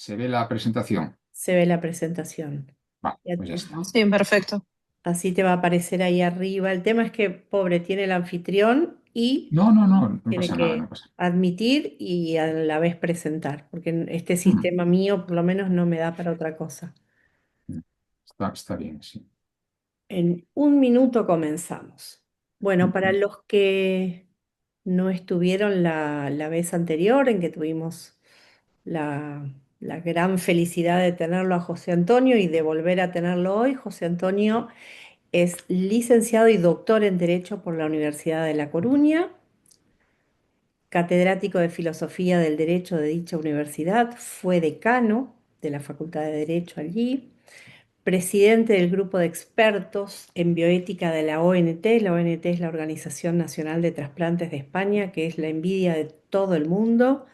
¿Se ve la presentación? Se ve la presentación. Va, Y pues ya está. Sí, perfecto. así te va a aparecer ahí arriba. El tema es que, pobre, tiene el anfitrión y No, no, no, no tiene pasa nada, no que pasa admitir y a la vez presentar, porque este nada. sistema mío por lo menos no me da para otra cosa. Está bien, sí. En un minuto comenzamos. Bueno, para los que no estuvieron la vez anterior en que tuvimos la gran felicidad de tenerlo a José Antonio y de volver a tenerlo hoy, José Antonio es licenciado y doctor en Derecho por la Universidad de La Coruña, catedrático de Filosofía del Derecho de dicha universidad, fue decano de la Facultad de Derecho allí, presidente del grupo de expertos en bioética de la ONT. La ONT es la Organización Nacional de Trasplantes de España, que es la envidia de todo el mundo.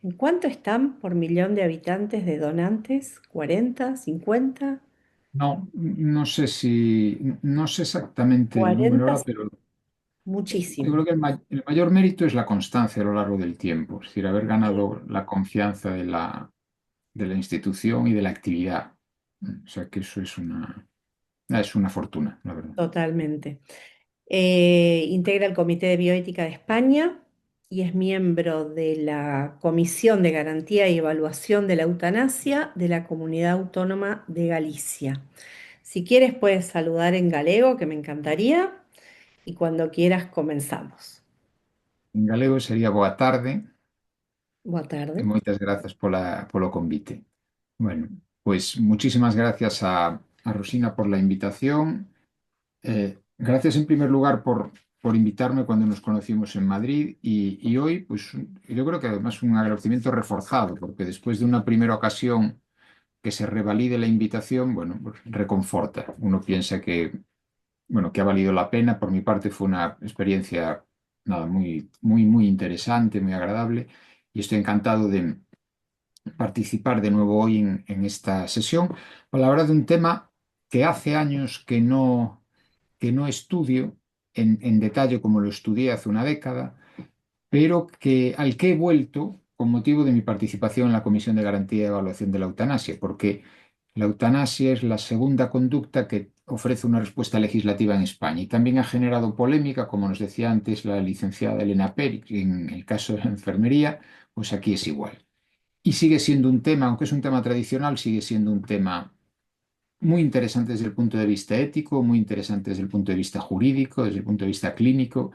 ¿En cuánto están por millón de habitantes de donantes? ¿40? ¿50? No, no sé exactamente el número 40, ahora, pero yo muchísimo. creo que el mayor mérito es la constancia a lo largo del tiempo, es decir, haber ganado la confianza de la institución y de la actividad. O sea que eso es una fortuna, la verdad. Totalmente. Integra el Comité de Bioética de España y es miembro de la Comisión de Garantía y Evaluación de la Eutanasia de la Comunidad Autónoma de Galicia. Si quieres, puedes saludar en galego, que me encantaría, y cuando quieras comenzamos. En galego sería boa tarde Boa e tarde. moitas grazas polo convite. Bueno, pues muchísimas gracias a Rosina por la invitación. Gracias en primer lugar por invitarme cuando nos conocimos en Madrid y hoy, pues yo creo que además un agradecimiento reforzado, porque después de una primera ocasión que se revalide la invitación, bueno, pues reconforta. Uno piensa que, bueno, que ha valido la pena. Por mi parte fue una experiencia, nada, muy, muy, muy interesante, muy agradable y estoy encantado de participar de nuevo hoy en esta sesión para hablar de un tema que hace años que no estudio en detalle como lo estudié hace una década, pero al que he vuelto con motivo de mi participación en la Comisión de Garantía y Evaluación de la Eutanasia, porque la eutanasia es la segunda conducta que ofrece una respuesta legislativa en España y también ha generado polémica, como nos decía antes la licenciada Elena Peri, en el caso de la enfermería, pues aquí es igual. Y sigue siendo un tema, aunque es un tema tradicional, sigue siendo un tema muy interesante desde el punto de vista ético, muy interesante desde el punto de vista jurídico, desde el punto de vista clínico,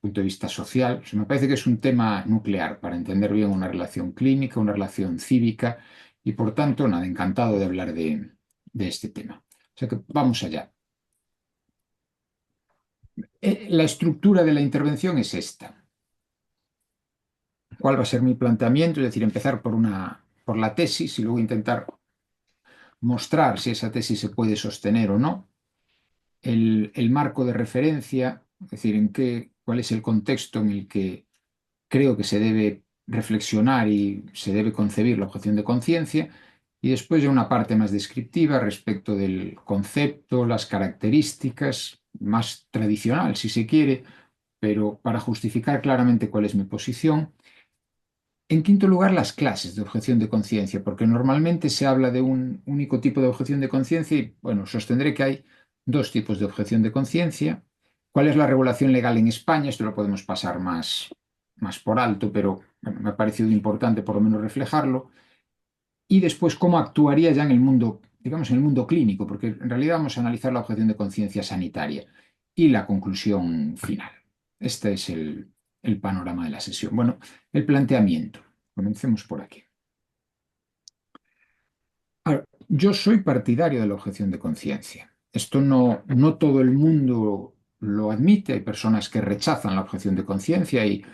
punto de vista social. O sea, me parece que es un tema nuclear para entender bien una relación clínica, una relación cívica y por tanto, nada, encantado de hablar de este tema. O sea que vamos allá. La estructura de la intervención es esta. ¿Cuál va a ser mi planteamiento? Es decir, empezar por la tesis y luego intentar mostrar si esa tesis se puede sostener o no. El marco de referencia, es decir, cuál es el contexto en el que creo que se debe reflexionar y se debe concebir la objeción de conciencia, y después ya una parte más descriptiva respecto del concepto, las características, más tradicional si se quiere, pero para justificar claramente cuál es mi posición. En quinto lugar, las clases de objeción de conciencia, porque normalmente se habla de un único tipo de objeción de conciencia y, bueno, sostendré que hay dos tipos de objeción de conciencia. ¿Cuál es la regulación legal en España? Esto lo podemos pasar más por alto, pero bueno, me ha parecido importante por lo menos reflejarlo. Y después, cómo actuaría ya en el mundo, digamos, en el mundo clínico, porque en realidad vamos a analizar la objeción de conciencia sanitaria y la conclusión final. Este es el panorama de la sesión. Bueno, el planteamiento. Comencemos por aquí. Ahora, yo soy partidario de la objeción de conciencia. Esto no todo el mundo lo admite. Hay personas que rechazan la objeción de conciencia y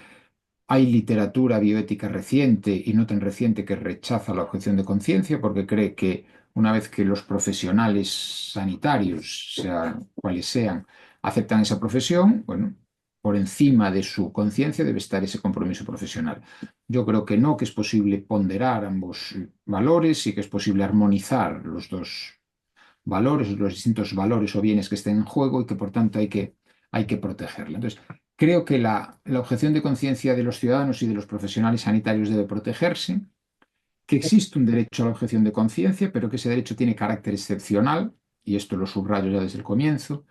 hay literatura bioética reciente y no tan reciente que rechaza la objeción de conciencia porque cree que una vez que los profesionales sanitarios, sean cuales sean, aceptan esa profesión, bueno, por encima de su conciencia debe estar ese compromiso profesional. Yo creo que no, que es posible ponderar ambos valores y que es posible armonizar los dos valores, los distintos valores o bienes que estén en juego y que por tanto hay que protegerla. Entonces, creo que la objeción de conciencia de los ciudadanos y de los profesionales sanitarios debe protegerse, que existe un derecho a la objeción de conciencia, pero que ese derecho tiene carácter excepcional, y esto lo subrayo ya desde el comienzo,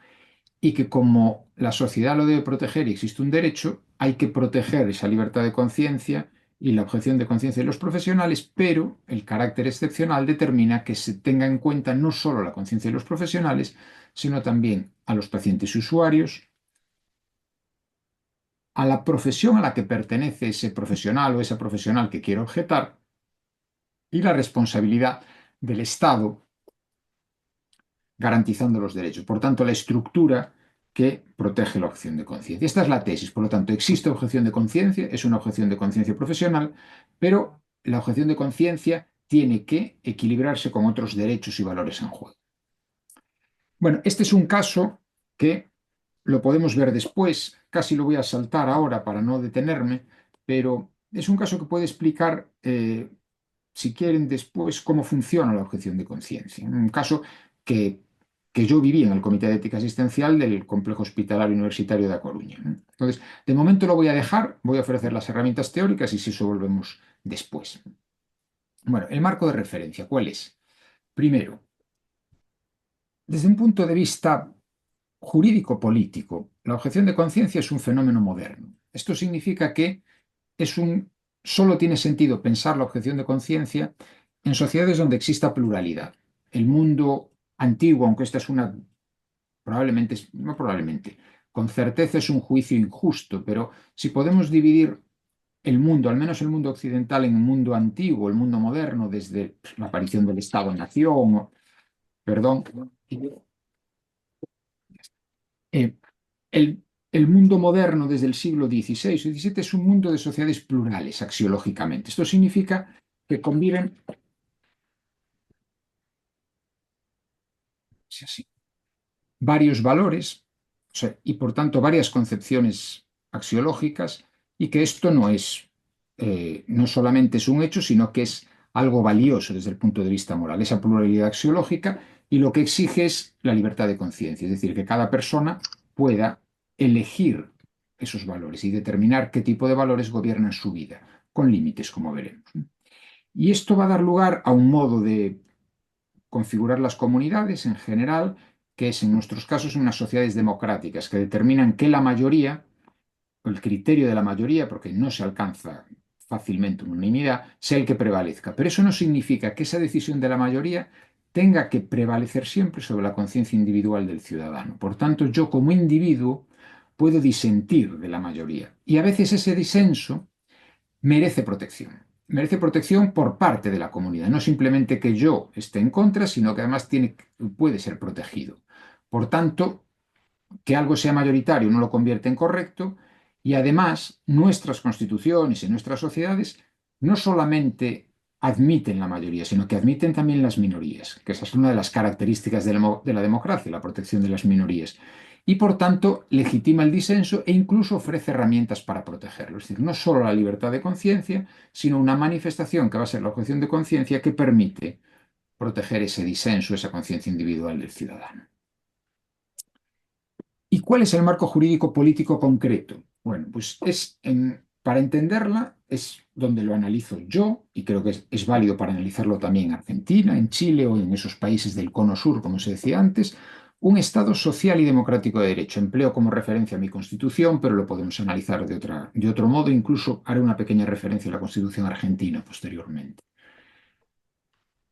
y que como la sociedad lo debe proteger y existe un derecho, hay que proteger esa libertad de conciencia y la objeción de conciencia de los profesionales, pero el carácter excepcional determina que se tenga en cuenta no solo la conciencia de los profesionales, sino también a los pacientes y usuarios, a la profesión a la que pertenece ese profesional o esa profesional que quiere objetar y la responsabilidad del Estado garantizando los derechos. Por tanto, la estructura que protege la objeción de conciencia. Esta es la tesis. Por lo tanto, existe objeción de conciencia, es una objeción de conciencia profesional, pero la objeción de conciencia tiene que equilibrarse con otros derechos y valores en juego. Bueno, este es un caso que lo podemos ver después, casi lo voy a saltar ahora para no detenerme, pero es un caso que puede explicar, si quieren, después cómo funciona la objeción de conciencia. Un caso que, que yo viví en el Comité de Ética Asistencial del Complejo Hospitalario Universitario de A Coruña. Entonces, de momento lo voy a dejar, voy a ofrecer las herramientas teóricas y si eso volvemos después. Bueno, el marco de referencia, ¿cuál es? Primero, desde un punto de vista jurídico-político, la objeción de conciencia es un fenómeno moderno. Esto significa que solo tiene sentido pensar la objeción de conciencia en sociedades donde exista pluralidad. El mundo antiguo, aunque esta es una, probablemente, no probablemente, con certeza es un juicio injusto, pero si podemos dividir el mundo, al menos el mundo occidental, en un mundo antiguo, el mundo moderno, desde la aparición del Estado-nación, perdón, eh, el mundo moderno desde el siglo XVI o XVII es un mundo de sociedades plurales, axiológicamente. Esto significa que conviven sí, sí, varios valores, o sea, y por tanto varias concepciones axiológicas, y que esto no solamente es un hecho, sino que es algo valioso desde el punto de vista moral, esa pluralidad axiológica, y lo que exige es la libertad de conciencia, es decir, que cada persona pueda elegir esos valores y determinar qué tipo de valores gobiernan su vida, con límites, como veremos. Y esto va a dar lugar a un modo de configurar las comunidades en general, que es en nuestros casos unas sociedades democráticas que determinan que la mayoría, el criterio de la mayoría, porque no se alcanza fácilmente una unanimidad, sea el que prevalezca. Pero eso no significa que esa decisión de la mayoría tenga que prevalecer siempre sobre la conciencia individual del ciudadano. Por tanto, yo como individuo puedo disentir de la mayoría. Y a veces ese disenso merece protección. Merece protección por parte de la comunidad, no simplemente que yo esté en contra, sino que además puede ser protegido. Por tanto, que algo sea mayoritario no lo convierte en correcto y además nuestras constituciones y nuestras sociedades no solamente admiten la mayoría, sino que admiten también las minorías, que esa es una de las características de la democracia, la protección de las minorías. Y por tanto legitima el disenso e incluso ofrece herramientas para protegerlo. Es decir, no solo la libertad de conciencia, sino una manifestación que va a ser la objeción de conciencia que permite proteger ese disenso, esa conciencia individual del ciudadano. ¿Y cuál es el marco jurídico político concreto? Bueno, pues para entenderla es donde lo analizo yo y creo que es válido para analizarlo también en Argentina, en Chile o en esos países del cono sur, como se decía antes, un Estado social y democrático de derecho. Empleo como referencia a mi Constitución, pero lo podemos analizar de otro modo. Incluso haré una pequeña referencia a la Constitución argentina posteriormente.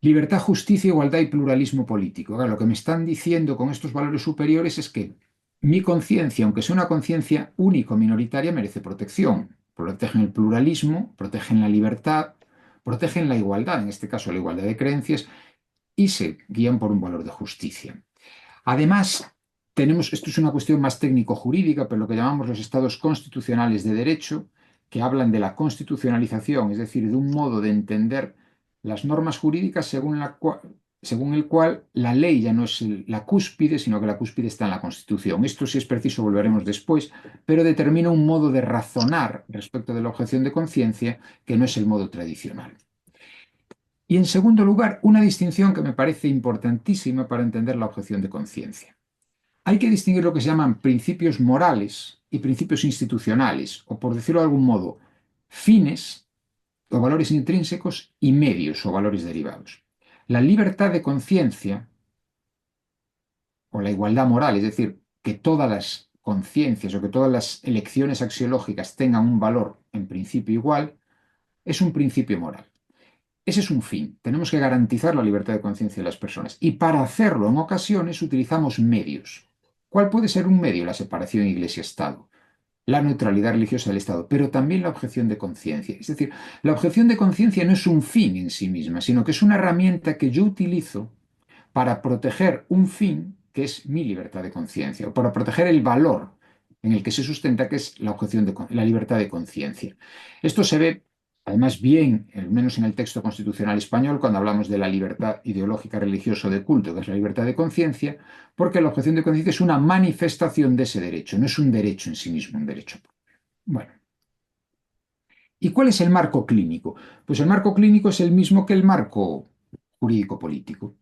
Libertad, justicia, igualdad y pluralismo político. Ahora, lo que me están diciendo con estos valores superiores es que mi conciencia, aunque sea una conciencia única o minoritaria, merece protección. Protegen el pluralismo, protegen la libertad, protegen la igualdad, en este caso la igualdad de creencias, y se guían por un valor de justicia. Además, esto es una cuestión más técnico-jurídica, pero lo que llamamos los estados constitucionales de derecho, que hablan de la constitucionalización, es decir, de un modo de entender las normas jurídicas según el cual la ley ya no es la cúspide, sino que la cúspide está en la Constitución. Esto, si es preciso, volveremos después, pero determina un modo de razonar respecto de la objeción de conciencia que no es el modo tradicional. Y en segundo lugar, una distinción que me parece importantísima para entender la objeción de conciencia. Hay que distinguir lo que se llaman principios morales y principios institucionales, o por decirlo de algún modo, fines o valores intrínsecos y medios o valores derivados. La libertad de conciencia o la igualdad moral, es decir, que todas las conciencias o que todas las elecciones axiológicas tengan un valor en principio igual, es un principio moral. Ese es un fin. Tenemos que garantizar la libertad de conciencia de las personas. Y para hacerlo, en ocasiones, utilizamos medios. ¿Cuál puede ser un medio? La separación iglesia-estado, la neutralidad religiosa del Estado, pero también la objeción de conciencia. Es decir, la objeción de conciencia no es un fin en sí misma, sino que es una herramienta que yo utilizo para proteger un fin que es mi libertad de conciencia, o para proteger el valor en el que se sustenta, que es la objeción de la libertad de conciencia. Esto se ve, además, bien, al menos en el texto constitucional español, cuando hablamos de la libertad ideológica, religiosa o de culto, que es la libertad de conciencia, porque la objeción de conciencia es una manifestación de ese derecho, no es un derecho en sí mismo, un derecho. Bueno, ¿y cuál es el marco clínico? Pues el marco clínico es el mismo que el marco jurídico-político,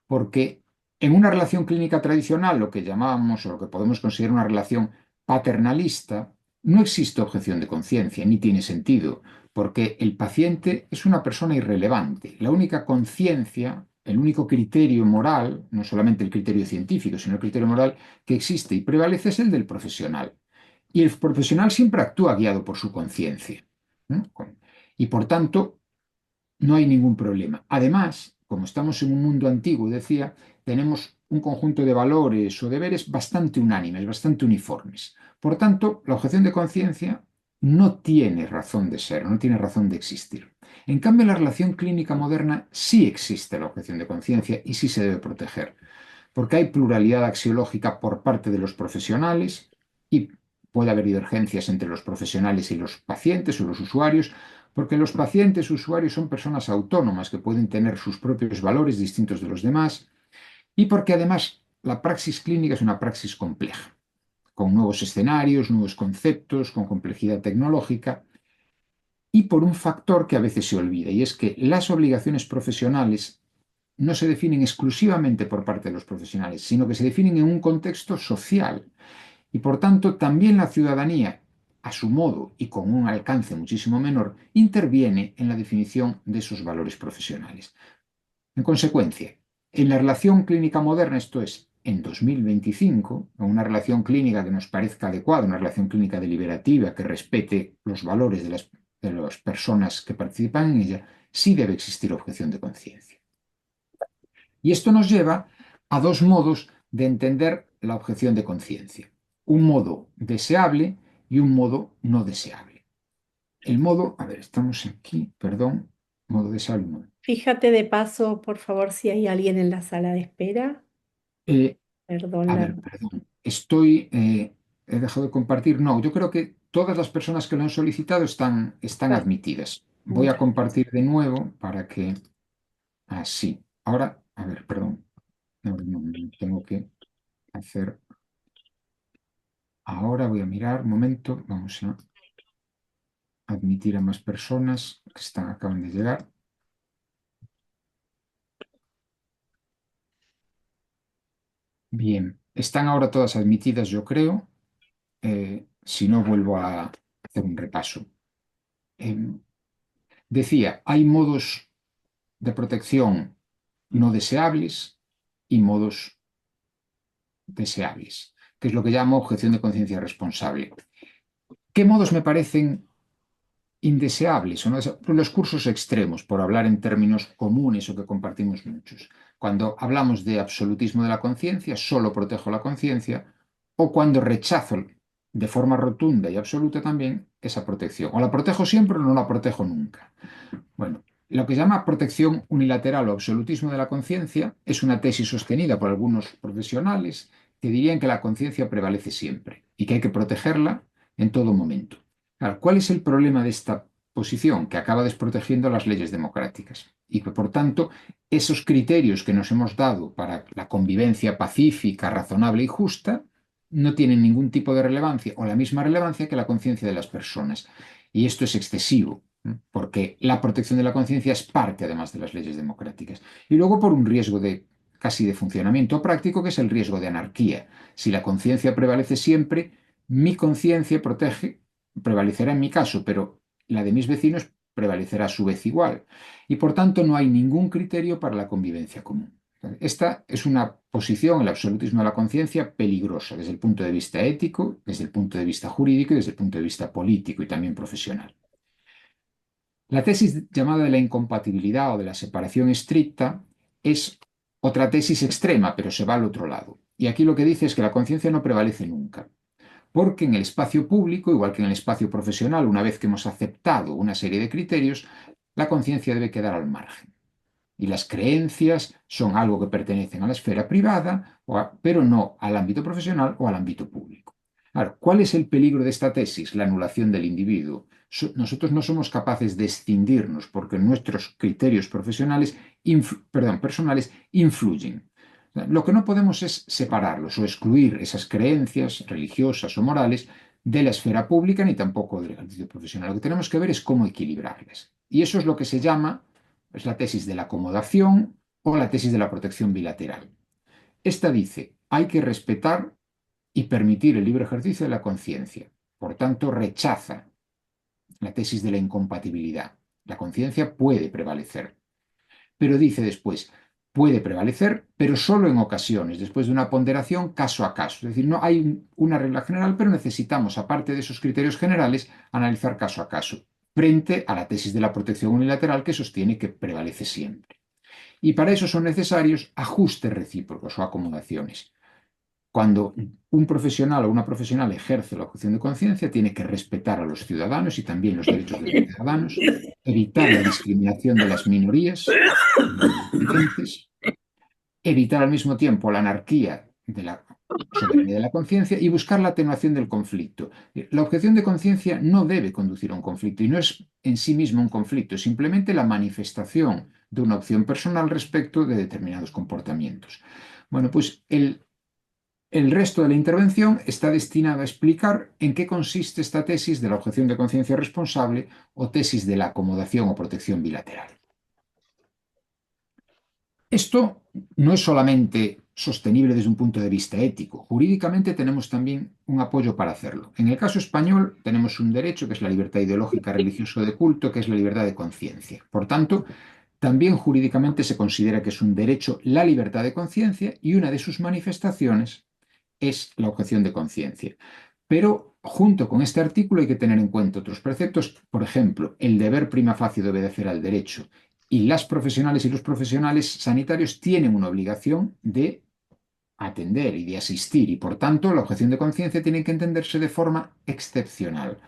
porque en una relación clínica tradicional, lo que llamamos o lo que podemos considerar una relación paternalista, no existe objeción de conciencia, ni tiene sentido, porque el paciente es una persona irrelevante. La única conciencia, el único criterio moral, no solamente el criterio científico, sino el criterio moral que existe y prevalece es el del profesional. Y el profesional siempre actúa guiado por su conciencia, ¿no? Y por tanto, no hay ningún problema. Además, como estamos en un mundo antiguo, decía, tenemos un conjunto de valores o deberes bastante unánimes, bastante uniformes. Por tanto, la objeción de conciencia no tiene razón de ser, no tiene razón de existir. En cambio, en la relación clínica moderna sí existe la objeción de conciencia y sí se debe proteger, porque hay pluralidad axiológica por parte de los profesionales y puede haber divergencias entre los profesionales y los pacientes o los usuarios, porque los pacientes usuarios son personas autónomas que pueden tener sus propios valores distintos de los demás y porque además la praxis clínica es una praxis compleja, con nuevos escenarios, nuevos conceptos, con complejidad tecnológica y por un factor que a veces se olvida, y es que las obligaciones profesionales no se definen exclusivamente por parte de los profesionales, sino que se definen en un contexto social. Y por tanto, también la ciudadanía, a su modo y con un alcance muchísimo menor, interviene en la definición de esos valores profesionales. En consecuencia, en la relación clínica moderna, esto es, en 2025, en una relación clínica que nos parezca adecuada, una relación clínica deliberativa que respete los valores de las personas que participan en ella, sí debe existir objeción de conciencia. Y esto nos lleva a dos modos de entender la objeción de conciencia. Un modo deseable y un modo no deseable. El modo, a ver, estamos aquí, perdón, modo deseable. Fíjate de paso, por favor, si hay alguien en la sala de espera. Eh, Perdón, a ver, perdón, he dejado de compartir. No, yo creo que todas las personas que lo han solicitado están Perfecto, admitidas. Voy a muchas compartir de nuevo para que, así. Ahora, a ver, perdón, no, tengo que hacer. Ahora voy a mirar, un momento, vamos a admitir a más personas que acaban de llegar. Bien, están ahora todas admitidas, yo creo. Si no, vuelvo a hacer un repaso. Eh, Decía, hay modos de protección no deseables y modos deseables, que es lo que llamo objeción de conciencia responsable. ¿Qué modos me parecen indeseables o no los cursos extremos, por hablar en términos comunes o que compartimos muchos? Cuando hablamos de absolutismo de la conciencia, solo protejo la conciencia, o cuando rechazo de forma rotunda y absoluta también esa protección. O la protejo siempre o no la protejo nunca. Bueno, lo que se llama protección unilateral o absolutismo de la conciencia es una tesis sostenida por algunos profesionales que dirían que la conciencia prevalece siempre y que hay que protegerla en todo momento. Claro, ¿cuál es el problema de esta posición? Que acaba desprotegiendo las leyes democráticas y que, por tanto, esos criterios que nos hemos dado para la convivencia pacífica, razonable y justa no tienen ningún tipo de relevancia o la misma relevancia que la conciencia de las personas. Y esto es excesivo, porque la protección de la conciencia es parte, además, de las leyes democráticas. Y luego por un riesgo de casi de funcionamiento práctico, que es el riesgo de anarquía. Si la conciencia prevalece siempre, mi conciencia prevalecerá en mi caso, pero la de mis vecinos prevalecerá a su vez igual. Y por tanto no hay ningún criterio para la convivencia común. Esta es una posición, el absolutismo de la conciencia, peligrosa desde el punto de vista ético, desde el punto de vista jurídico y desde el punto de vista político y también profesional. La tesis llamada de la incompatibilidad o de la separación estricta es otra tesis extrema, pero se va al otro lado. Y aquí lo que dice es que la conciencia no prevalece nunca, porque en el espacio público, igual que en el espacio profesional, una vez que hemos aceptado una serie de criterios, la conciencia debe quedar al margen. Y las creencias son algo que pertenecen a la esfera privada, pero no al ámbito profesional o al ámbito público. Ahora, ¿cuál es el peligro de esta tesis? La anulación del individuo. Nosotros no somos capaces de escindirnos porque nuestros criterios profesionales, personales influyen. Lo que no podemos es separarlos o excluir esas creencias religiosas o morales de la esfera pública ni tampoco del ejercicio profesional. Lo que tenemos que ver es cómo equilibrarlas. Y eso es lo que se llama, es la tesis de la acomodación o la tesis de la protección bilateral. Esta dice, hay que respetar y permitir el libre ejercicio de la conciencia. Por tanto, rechaza la tesis de la incompatibilidad. La conciencia puede prevalecer. Pero dice después, puede prevalecer, pero solo en ocasiones, después de una ponderación caso a caso. Es decir, no hay una regla general, pero necesitamos, aparte de esos criterios generales, analizar caso a caso, frente a la tesis de la protección unilateral que sostiene que prevalece siempre. Y para eso son necesarios ajustes recíprocos o acomodaciones. Cuando un profesional o una profesional ejerce la objeción de conciencia, tiene que respetar a los ciudadanos y también los derechos de los ciudadanos, evitar la discriminación de las minorías diferentes, evitar al mismo tiempo la anarquía de la soberanía de la conciencia y buscar la atenuación del conflicto. La objeción de conciencia no debe conducir a un conflicto y no es en sí mismo un conflicto, es simplemente la manifestación de una opción personal respecto de determinados comportamientos. Bueno, pues el resto de la intervención está destinado a explicar en qué consiste esta tesis de la objeción de conciencia responsable o tesis de la acomodación o protección bilateral. Esto no es solamente sostenible desde un punto de vista ético. Jurídicamente tenemos también un apoyo para hacerlo. En el caso español tenemos un derecho que es la libertad ideológica, religiosa o de culto, que es la libertad de conciencia. Por tanto, también jurídicamente se considera que es un derecho la libertad de conciencia y una de sus manifestaciones es la objeción de conciencia. Pero junto con este artículo hay que tener en cuenta otros preceptos, por ejemplo, el deber prima facie de obedecer al derecho. Y las profesionales y los profesionales sanitarios tienen una obligación de atender y de asistir, y por tanto la objeción de conciencia tiene que entenderse de forma excepcional.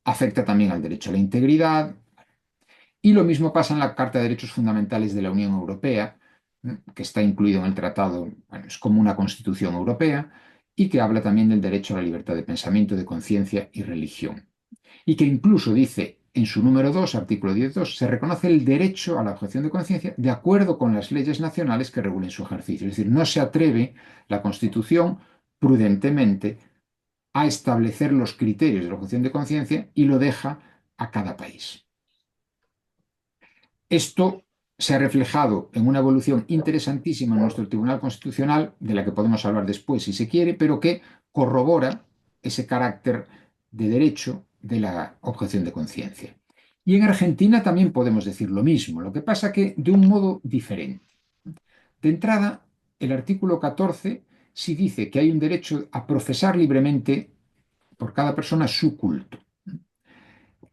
Afecta también al derecho a la integridad, y lo mismo pasa en la Carta de Derechos Fundamentales de la Unión Europea, que está incluido en el tratado, bueno, es como una constitución europea, y que habla también del derecho a la libertad de pensamiento, de conciencia y religión. Y que incluso dice en su número 2, artículo 10.2, se reconoce el derecho a la objeción de conciencia de acuerdo con las leyes nacionales que regulen su ejercicio. Es decir, no se atreve la Constitución prudentemente a establecer los criterios de la objeción de conciencia y lo deja a cada país. Esto se ha reflejado en una evolución interesantísima en nuestro Tribunal Constitucional, de la que podemos hablar después si se quiere, pero que corrobora ese carácter de derecho de la objeción de conciencia. Y en Argentina también podemos decir lo mismo, lo que pasa que de un modo diferente. De entrada, el artículo 14 sí dice que hay un derecho a profesar libremente por cada persona su culto.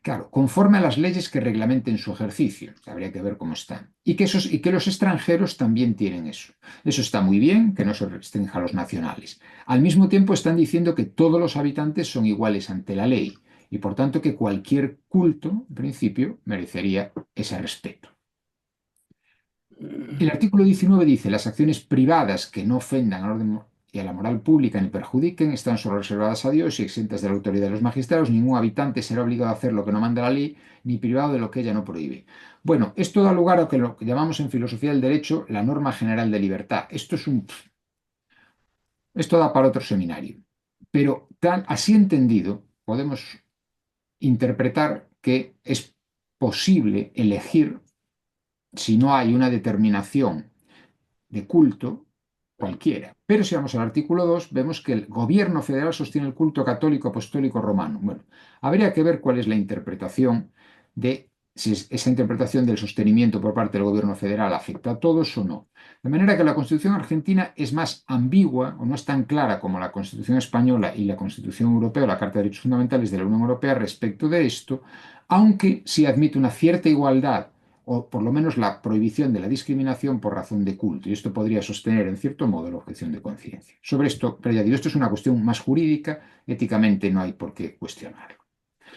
Claro, conforme a las leyes que reglamenten su ejercicio, habría que ver cómo están. Y que los extranjeros también tienen eso. Eso está muy bien, que no se restrinja a los nacionales. Al mismo tiempo están diciendo que todos los habitantes son iguales ante la ley y por tanto que cualquier culto, en principio, merecería ese respeto. El artículo 19 dice, las acciones privadas que no ofendan al orden y a la moral pública ni perjudiquen están solo reservadas a Dios y exentas de la autoridad de los magistrados. Ningún habitante será obligado a hacer lo que no manda la ley, ni privado de lo que ella no prohíbe. Bueno, esto da lugar a lo que llamamos en filosofía del derecho la norma general de libertad. Esto da para otro seminario. Pero así entendido, podemos interpretar que es posible elegir, si no hay una determinación de culto, cualquiera. Pero si vamos al artículo 2, vemos que el gobierno federal sostiene el culto católico apostólico romano. Bueno, habría que ver cuál es la interpretación de si esa interpretación del sostenimiento por parte del gobierno federal afecta a todos o no. De manera que la Constitución argentina es más ambigua o no es tan clara como la Constitución española y la Constitución europea o la Carta de Derechos Fundamentales de la Unión Europea respecto de esto, aunque sí admite una cierta igualdad o por lo menos la prohibición de la discriminación por razón de culto. Y esto podría sostener en cierto modo la objeción de conciencia. Sobre esto, pero ya digo, esto es una cuestión más jurídica, éticamente no hay por qué cuestionarlo.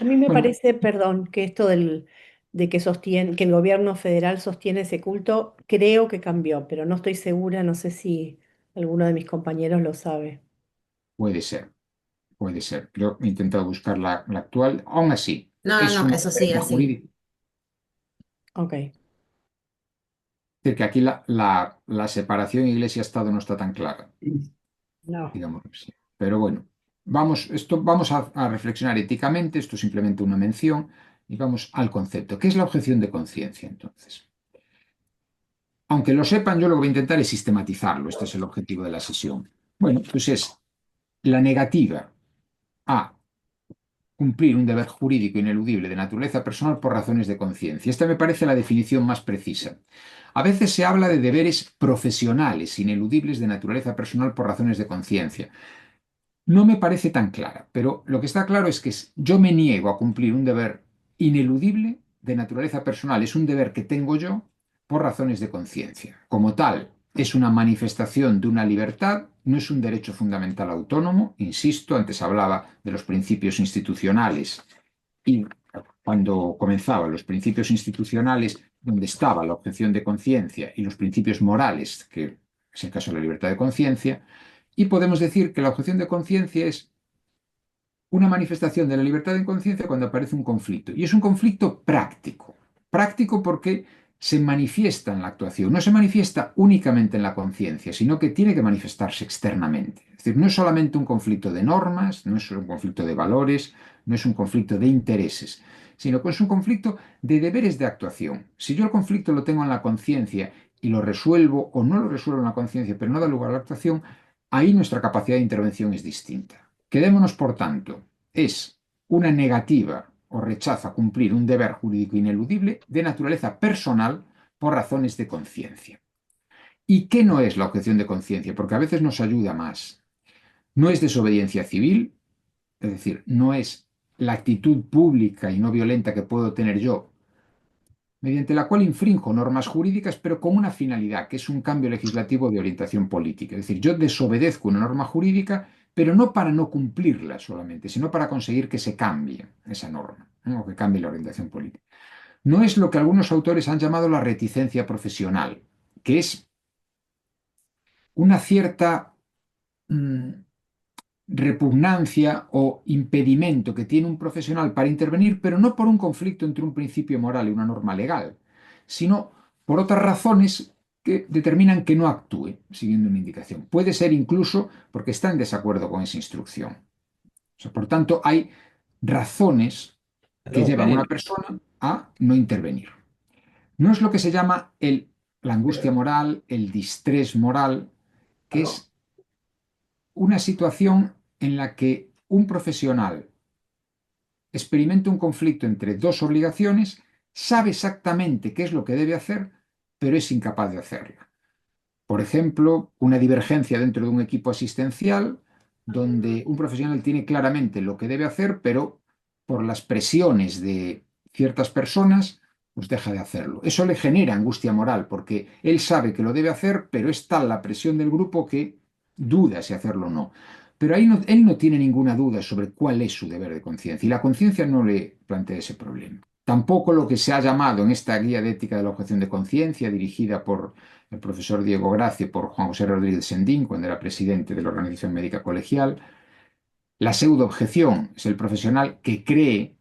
A mí me Bueno, parece, perdón, que esto de que sostiene, que el gobierno federal sostiene ese culto, creo que cambió, pero no estoy segura, no sé si alguno de mis compañeros lo sabe. puede ser. Puede ser. Yo he intentado buscar la actual. Aún así, No, no, es no, una eso sí, diferencia así. jurídica. Ok, Es decir, que aquí la separación iglesia-estado no está tan clara, no. digamos así. Pero bueno, vamos a reflexionar éticamente. Esto es simplemente una mención y vamos al concepto. ¿Qué es la objeción de conciencia, entonces? Aunque lo sepan, yo lo que voy a intentar es sistematizarlo. Este es el objetivo de la sesión. Bueno, pues es la negativa a cumplir un deber jurídico ineludible de naturaleza personal por razones de conciencia. Esta me parece la definición más precisa. A veces se habla de deberes profesionales ineludibles de naturaleza personal por razones de conciencia. No me parece tan clara, pero lo que está claro es que yo me niego a cumplir un deber ineludible de naturaleza personal. Es un deber que tengo yo por razones de conciencia. Como tal, es una manifestación de una libertad, no es un derecho fundamental autónomo. Insisto, antes hablaba de los principios institucionales y cuando comenzaban los principios institucionales, donde estaba la objeción de conciencia y los principios morales, que es el caso de la libertad de conciencia, y podemos decir que la objeción de conciencia es una manifestación de la libertad de conciencia cuando aparece un conflicto. Y es un conflicto práctico. Práctico porque se manifiesta en la actuación. No se manifiesta únicamente en la conciencia, sino que tiene que manifestarse externamente. Es decir, no es solamente un conflicto de normas, no es un conflicto de valores, no es un conflicto de intereses, sino que es un conflicto de deberes de actuación. Si yo el conflicto lo tengo en la conciencia y lo resuelvo o no lo resuelvo en la conciencia, pero no da lugar a la actuación, ahí nuestra capacidad de intervención es distinta. Quedémonos, por tanto, es una negativa o rechazo a cumplir un deber jurídico ineludible de naturaleza personal por razones de conciencia. ¿Y qué no es la objeción de conciencia? Porque a veces nos ayuda más. No es desobediencia civil, es decir, no es la actitud pública y no violenta que puedo tener yo, mediante la cual infrinjo normas jurídicas, pero con una finalidad, que es un cambio legislativo de orientación política. Es decir, yo desobedezco una norma jurídica, pero no para no cumplirla solamente, sino para conseguir que se cambie esa norma, ¿no? O que cambie la orientación política. No es lo que algunos autores han llamado la reticencia profesional, que es una cierta repugnancia o impedimento que tiene un profesional para intervenir, pero no por un conflicto entre un principio moral y una norma legal, sino por otras razones que determinan que no actúe siguiendo una indicación. Puede ser incluso porque está en desacuerdo con esa instrucción. O sea, por tanto, hay razones que Aló, llevan a una Karen. persona a no intervenir. No es lo que se llama la angustia moral, el distrés moral, que Aló. es una situación en la que un profesional experimenta un conflicto entre dos obligaciones, sabe exactamente qué es lo que debe hacer, pero es incapaz de hacerlo. Por ejemplo, una divergencia dentro de un equipo asistencial donde un profesional tiene claramente lo que debe hacer, pero por las presiones de ciertas personas, pues deja de hacerlo. Eso le genera angustia moral porque él sabe que lo debe hacer, pero es tal la presión del grupo que duda si hacerlo o no. Pero ahí él no tiene ninguna duda sobre cuál es su deber de conciencia y la conciencia no le plantea ese problema. Tampoco lo que se ha llamado en esta guía de ética de la objeción de conciencia, dirigida por el profesor Diego Gracia, por Juan José Rodríguez Sendín, cuando era presidente de la Organización Médica Colegial. La pseudoobjeción es el profesional que cree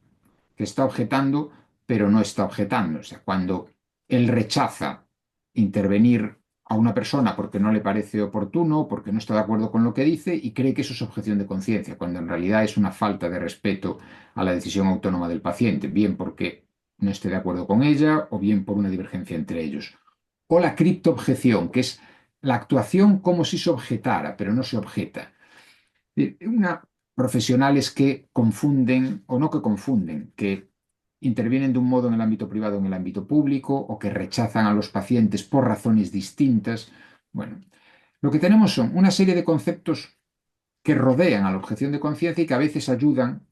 que está objetando, pero no está objetando. O sea, cuando él rechaza intervenir a una persona porque no le parece oportuno, porque no está de acuerdo con lo que dice y cree que eso es objeción de conciencia, cuando en realidad es una falta de respeto a la decisión autónoma del paciente, bien porque no esté de acuerdo con ella o bien por una divergencia entre ellos. O la criptoobjeción, que es la actuación como si se objetara, pero no se objeta. Una, profesionales que confunden, o no que confunden, que intervienen de un modo en el ámbito privado o en el ámbito público, o que rechazan a los pacientes por razones distintas. Bueno, lo que tenemos son una serie de conceptos que rodean a la objeción de conciencia y que a veces ayudan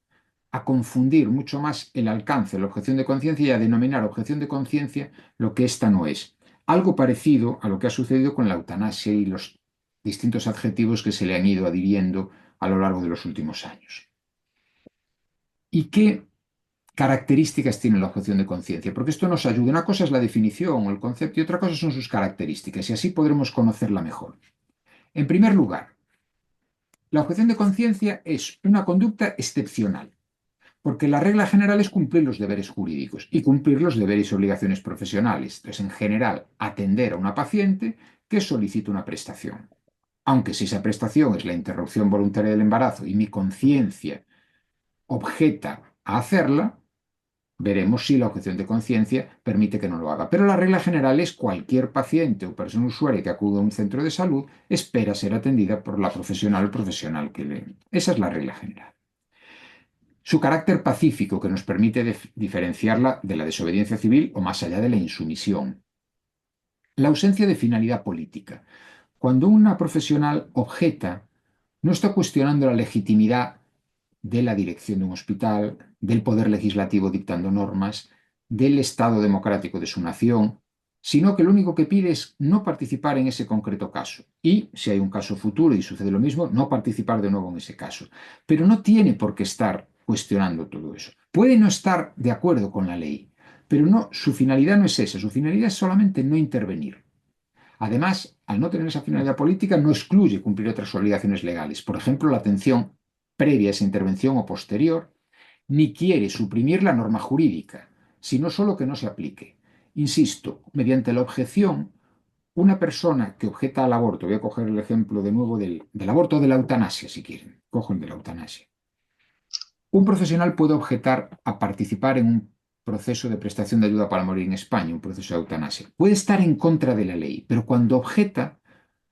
a confundir mucho más el alcance de la objeción de conciencia y a denominar objeción de conciencia lo que ésta no es. Algo parecido a lo que ha sucedido con la eutanasia y los distintos adjetivos que se le han ido adhiriendo a lo largo de los últimos años. ¿Y qué características tiene la objeción de conciencia? Porque esto nos ayuda. Una cosa es la definición o el concepto y otra cosa son sus características y así podremos conocerla mejor. En primer lugar, la objeción de conciencia es una conducta excepcional, porque la regla general es cumplir los deberes jurídicos y cumplir los deberes y obligaciones profesionales. Entonces, en general, atender a una paciente que solicita una prestación. Aunque si esa prestación es la interrupción voluntaria del embarazo y mi conciencia objeta a hacerla, veremos si la objeción de conciencia permite que no lo haga. Pero la regla general es cualquier paciente o persona usuaria que acude a un centro de salud espera ser atendida por la profesional o profesional que le... Esa es la regla general. Su carácter pacífico que nos permite diferenciarla de la desobediencia civil o más allá de la insumisión. La ausencia de finalidad política. Cuando una profesional objeta, no está cuestionando la legitimidad de la dirección de un hospital, del poder legislativo dictando normas, del Estado democrático de su nación, sino que lo único que pide es no participar en ese concreto caso. Y, si hay un caso futuro y sucede lo mismo, no participar de nuevo en ese caso. Pero no tiene por qué estar cuestionando todo eso. Puede no estar de acuerdo con la ley, pero no, su finalidad no es esa, su finalidad es solamente no intervenir. Además, al no tener esa finalidad política, no excluye cumplir otras obligaciones legales, por ejemplo, la atención previa a esa intervención o posterior, ni quiere suprimir la norma jurídica, sino solo que no se aplique. Insisto, mediante la objeción, una persona que objeta al aborto, voy a coger el ejemplo de nuevo del aborto o de la eutanasia, si quieren, cojo el de la eutanasia. Un profesional puede objetar a participar en un proceso de prestación de ayuda para morir en España, un proceso de eutanasia. Puede estar en contra de la ley, pero cuando objeta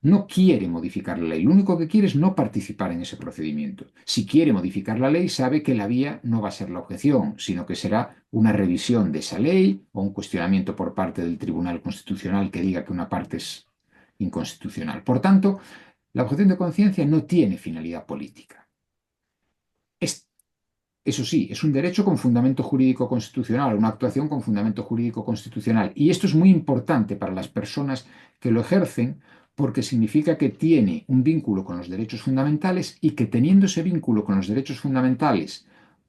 no quiere modificar la ley. Lo único que quiere es no participar en ese procedimiento. Si quiere modificar la ley, sabe que la vía no va a ser la objeción, sino que será una revisión de esa ley o un cuestionamiento por parte del Tribunal Constitucional que diga que una parte es inconstitucional. Por tanto, la objeción de conciencia no tiene finalidad política. Eso sí, es un derecho con fundamento jurídico constitucional, una actuación con fundamento jurídico constitucional. Y esto es muy importante para las personas que lo ejercen porque significa que tiene un vínculo con los derechos fundamentales y que teniendo ese vínculo con los derechos fundamentales,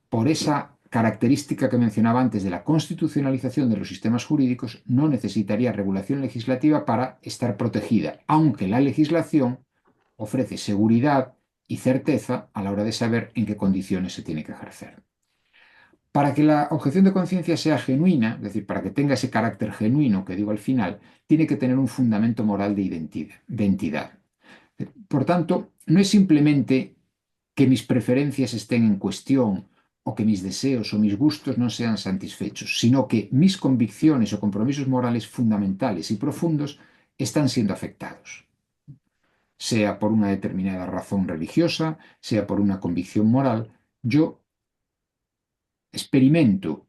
por esa característica que mencionaba antes de la constitucionalización de los sistemas jurídicos, no necesitaría regulación legislativa para estar protegida, aunque la legislación ofrece seguridad y certeza a la hora de saber en qué condiciones se tiene que ejercer. Para que la objeción de conciencia sea genuina, es decir, para que tenga ese carácter genuino que digo al final, tiene que tener un fundamento moral de identidad. Por tanto, no es simplemente que mis preferencias estén en cuestión o que mis deseos o mis gustos no sean satisfechos, sino que mis convicciones o compromisos morales fundamentales y profundos están siendo afectados, sea por una determinada razón religiosa, sea por una convicción moral. Yo experimento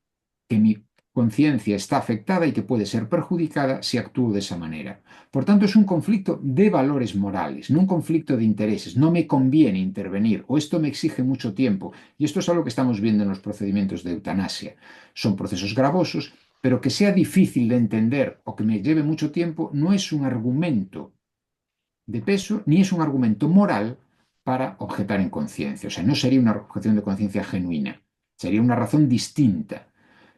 que mi conciencia está afectada y que puede ser perjudicada si actúo de esa manera. Por tanto, es un conflicto de valores morales, no un conflicto de intereses. No me conviene intervenir o esto me exige mucho tiempo. Y esto es algo que estamos viendo en los procedimientos de eutanasia. Son procesos gravosos, pero que sea difícil de entender o que me lleve mucho tiempo no es un argumento de peso ni es un argumento moral para objetar en conciencia. O sea, no sería una objeción de conciencia genuina. Sería una razón distinta.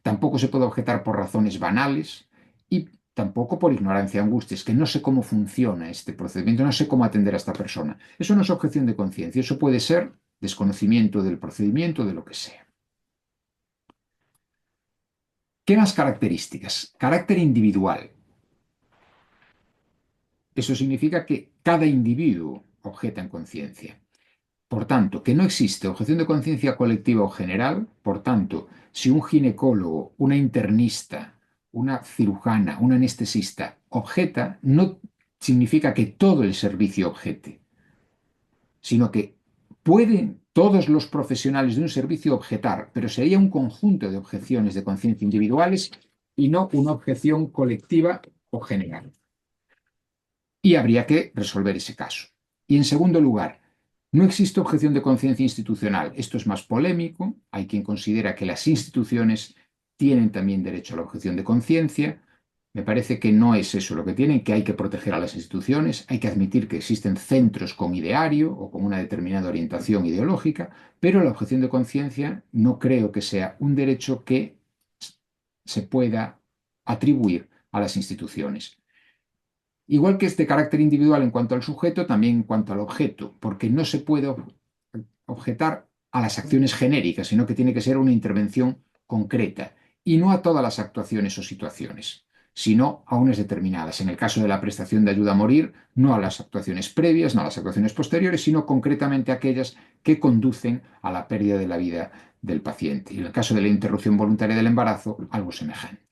Tampoco se puede objetar por razones banales y tampoco por ignorancia, angustia. Es que no sé cómo funciona este procedimiento, no sé cómo atender a esta persona. Eso no es objeción de conciencia, eso puede ser desconocimiento del procedimiento, de lo que sea. ¿Qué más características? Carácter individual. Eso significa que cada individuo objeta en conciencia. Por tanto, que no existe objeción de conciencia colectiva o general. Por tanto, si un ginecólogo, una internista, una cirujana, un anestesista objeta, no significa que todo el servicio objete, sino que pueden todos los profesionales de un servicio objetar, pero sería un conjunto de objeciones de conciencia individuales y no una objeción colectiva o general. Y habría que resolver ese caso. Y en segundo lugar, no existe objeción de conciencia institucional. Esto es más polémico. Hay quien considera que las instituciones tienen también derecho a la objeción de conciencia. Me parece que no es eso lo que tienen, que hay que proteger a las instituciones, hay que admitir que existen centros con ideario o con una determinada orientación ideológica, pero la objeción de conciencia no creo que sea un derecho que se pueda atribuir a las instituciones. Igual que este carácter individual en cuanto al sujeto, también en cuanto al objeto, porque no se puede objetar a las acciones genéricas, sino que tiene que ser una intervención concreta y no a todas las actuaciones o situaciones, sino a unas determinadas. En el caso de la prestación de ayuda a morir, no a las actuaciones previas, no a las actuaciones posteriores, sino concretamente a aquellas que conducen a la pérdida de la vida del paciente. Y en el caso de la interrupción voluntaria del embarazo, algo semejante.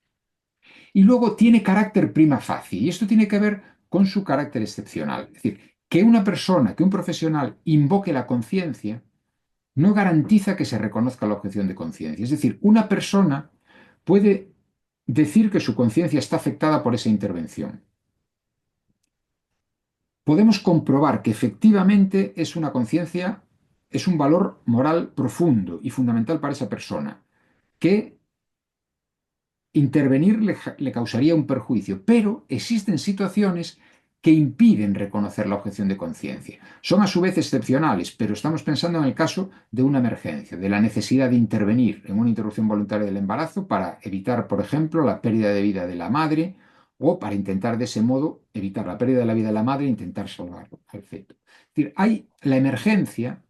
Y luego tiene carácter prima facie, y esto tiene que ver con su carácter excepcional. Es decir, que una persona, que un profesional invoque la conciencia, no garantiza que se reconozca la objeción de conciencia. Es decir, una persona puede decir que su conciencia está afectada por esa intervención. Podemos comprobar que efectivamente es una conciencia, es un valor moral profundo y fundamental para esa persona, que intervenir le causaría un perjuicio, pero existen situaciones que impiden reconocer la objeción de conciencia. Son a su vez excepcionales, pero estamos pensando en el caso de una emergencia, de la necesidad de intervenir en una interrupción voluntaria del embarazo para evitar, por ejemplo, la pérdida de vida de la madre o para intentar de ese modo evitar la pérdida de la vida de la madre e intentar salvar al feto. Es decir, hay la emergencia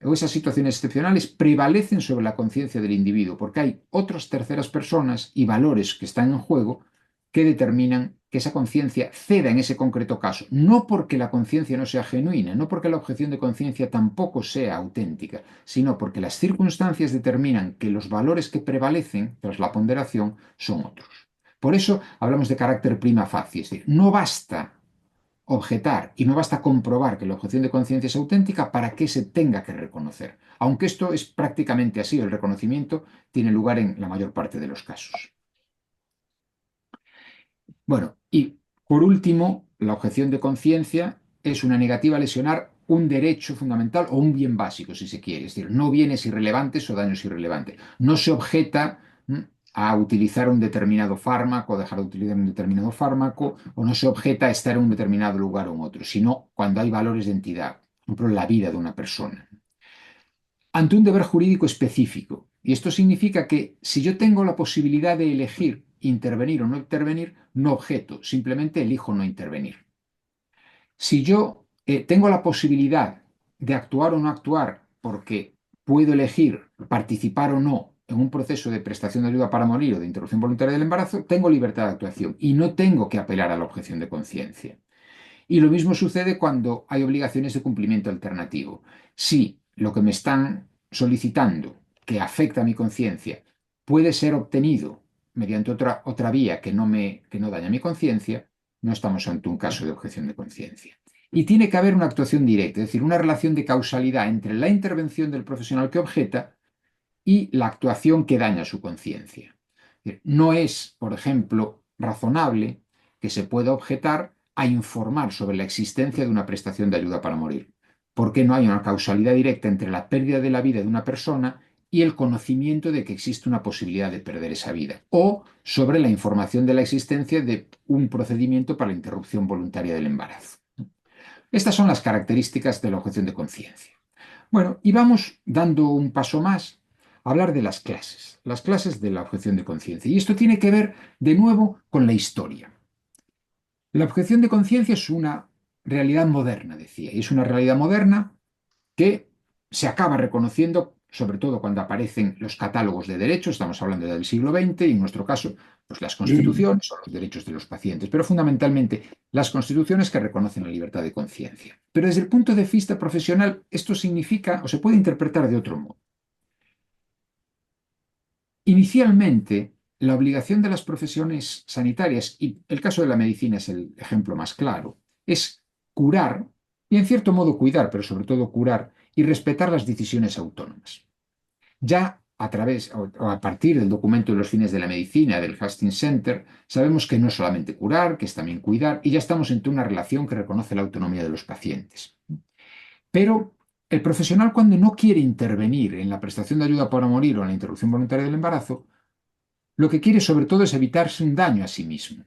o esas situaciones excepcionales prevalecen sobre la conciencia del individuo, porque hay otras terceras personas y valores que están en juego que determinan que esa conciencia ceda en ese concreto caso, no porque la conciencia no sea genuina, no porque la objeción de conciencia tampoco sea auténtica, sino porque las circunstancias determinan que los valores que prevalecen tras la ponderación son otros. Por eso hablamos de carácter prima facie, es decir, no basta objetar y no basta comprobar que la objeción de conciencia es auténtica para que se tenga que reconocer. Aunque esto es prácticamente así, el reconocimiento tiene lugar en la mayor parte de los casos. Bueno, y por último, la objeción de conciencia es una negativa a lesionar un derecho fundamental o un bien básico, si se quiere. Es decir, no bienes irrelevantes o daños irrelevantes. No se objeta a utilizar un determinado fármaco, dejar de utilizar un determinado fármaco, o no se objeta a estar en un determinado lugar o en otro, sino cuando hay valores de entidad, por ejemplo, la vida de una persona. Ante un deber jurídico específico. Y esto significa que si yo tengo la posibilidad de elegir intervenir o no intervenir, no objeto, simplemente elijo no intervenir. Si yo tengo la posibilidad de actuar o no actuar porque puedo elegir participar o no en un proceso de prestación de ayuda para morir o de interrupción voluntaria del embarazo, tengo libertad de actuación y no tengo que apelar a la objeción de conciencia. Y lo mismo sucede cuando hay obligaciones de cumplimiento alternativo. Si lo que me están solicitando, que afecta a mi conciencia, puede ser obtenido mediante otra vía que no daña mi conciencia, no estamos ante un caso de objeción de conciencia. Y tiene que haber una actuación directa, es decir, una relación de causalidad entre la intervención del profesional que objeta y la actuación que daña su conciencia. No es, por ejemplo, razonable que se pueda objetar a informar sobre la existencia de una prestación de ayuda para morir, porque no hay una causalidad directa entre la pérdida de la vida de una persona y el conocimiento de que existe una posibilidad de perder esa vida, o sobre la información de la existencia de un procedimiento para la interrupción voluntaria del embarazo. Estas son las características de la objeción de conciencia. Bueno, y vamos dando un paso más a hablar de las clases de la objeción de conciencia. Y esto tiene que ver, de nuevo, con la historia. La objeción de conciencia es una realidad moderna, decía, y es una realidad moderna que se acaba reconociendo, sobre todo cuando aparecen los catálogos de derechos, estamos hablando del siglo XX, y en nuestro caso, pues las constituciones o los derechos de los pacientes, pero fundamentalmente las constituciones que reconocen la libertad de conciencia. Pero desde el punto de vista profesional, esto significa o se puede interpretar de otro modo. Inicialmente, la obligación de las profesiones sanitarias, y el caso de la medicina es el ejemplo más claro, es curar y en cierto modo cuidar, pero sobre todo curar y respetar las decisiones autónomas. Ya a través o a partir del documento de los fines de la medicina del Hastings Center, sabemos que no es solamente curar, que es también cuidar, y ya estamos ante una relación que reconoce la autonomía de los pacientes. Pero el profesional, cuando no quiere intervenir en la prestación de ayuda para morir o en la interrupción voluntaria del embarazo, lo que quiere sobre todo es evitarse un daño a sí mismo,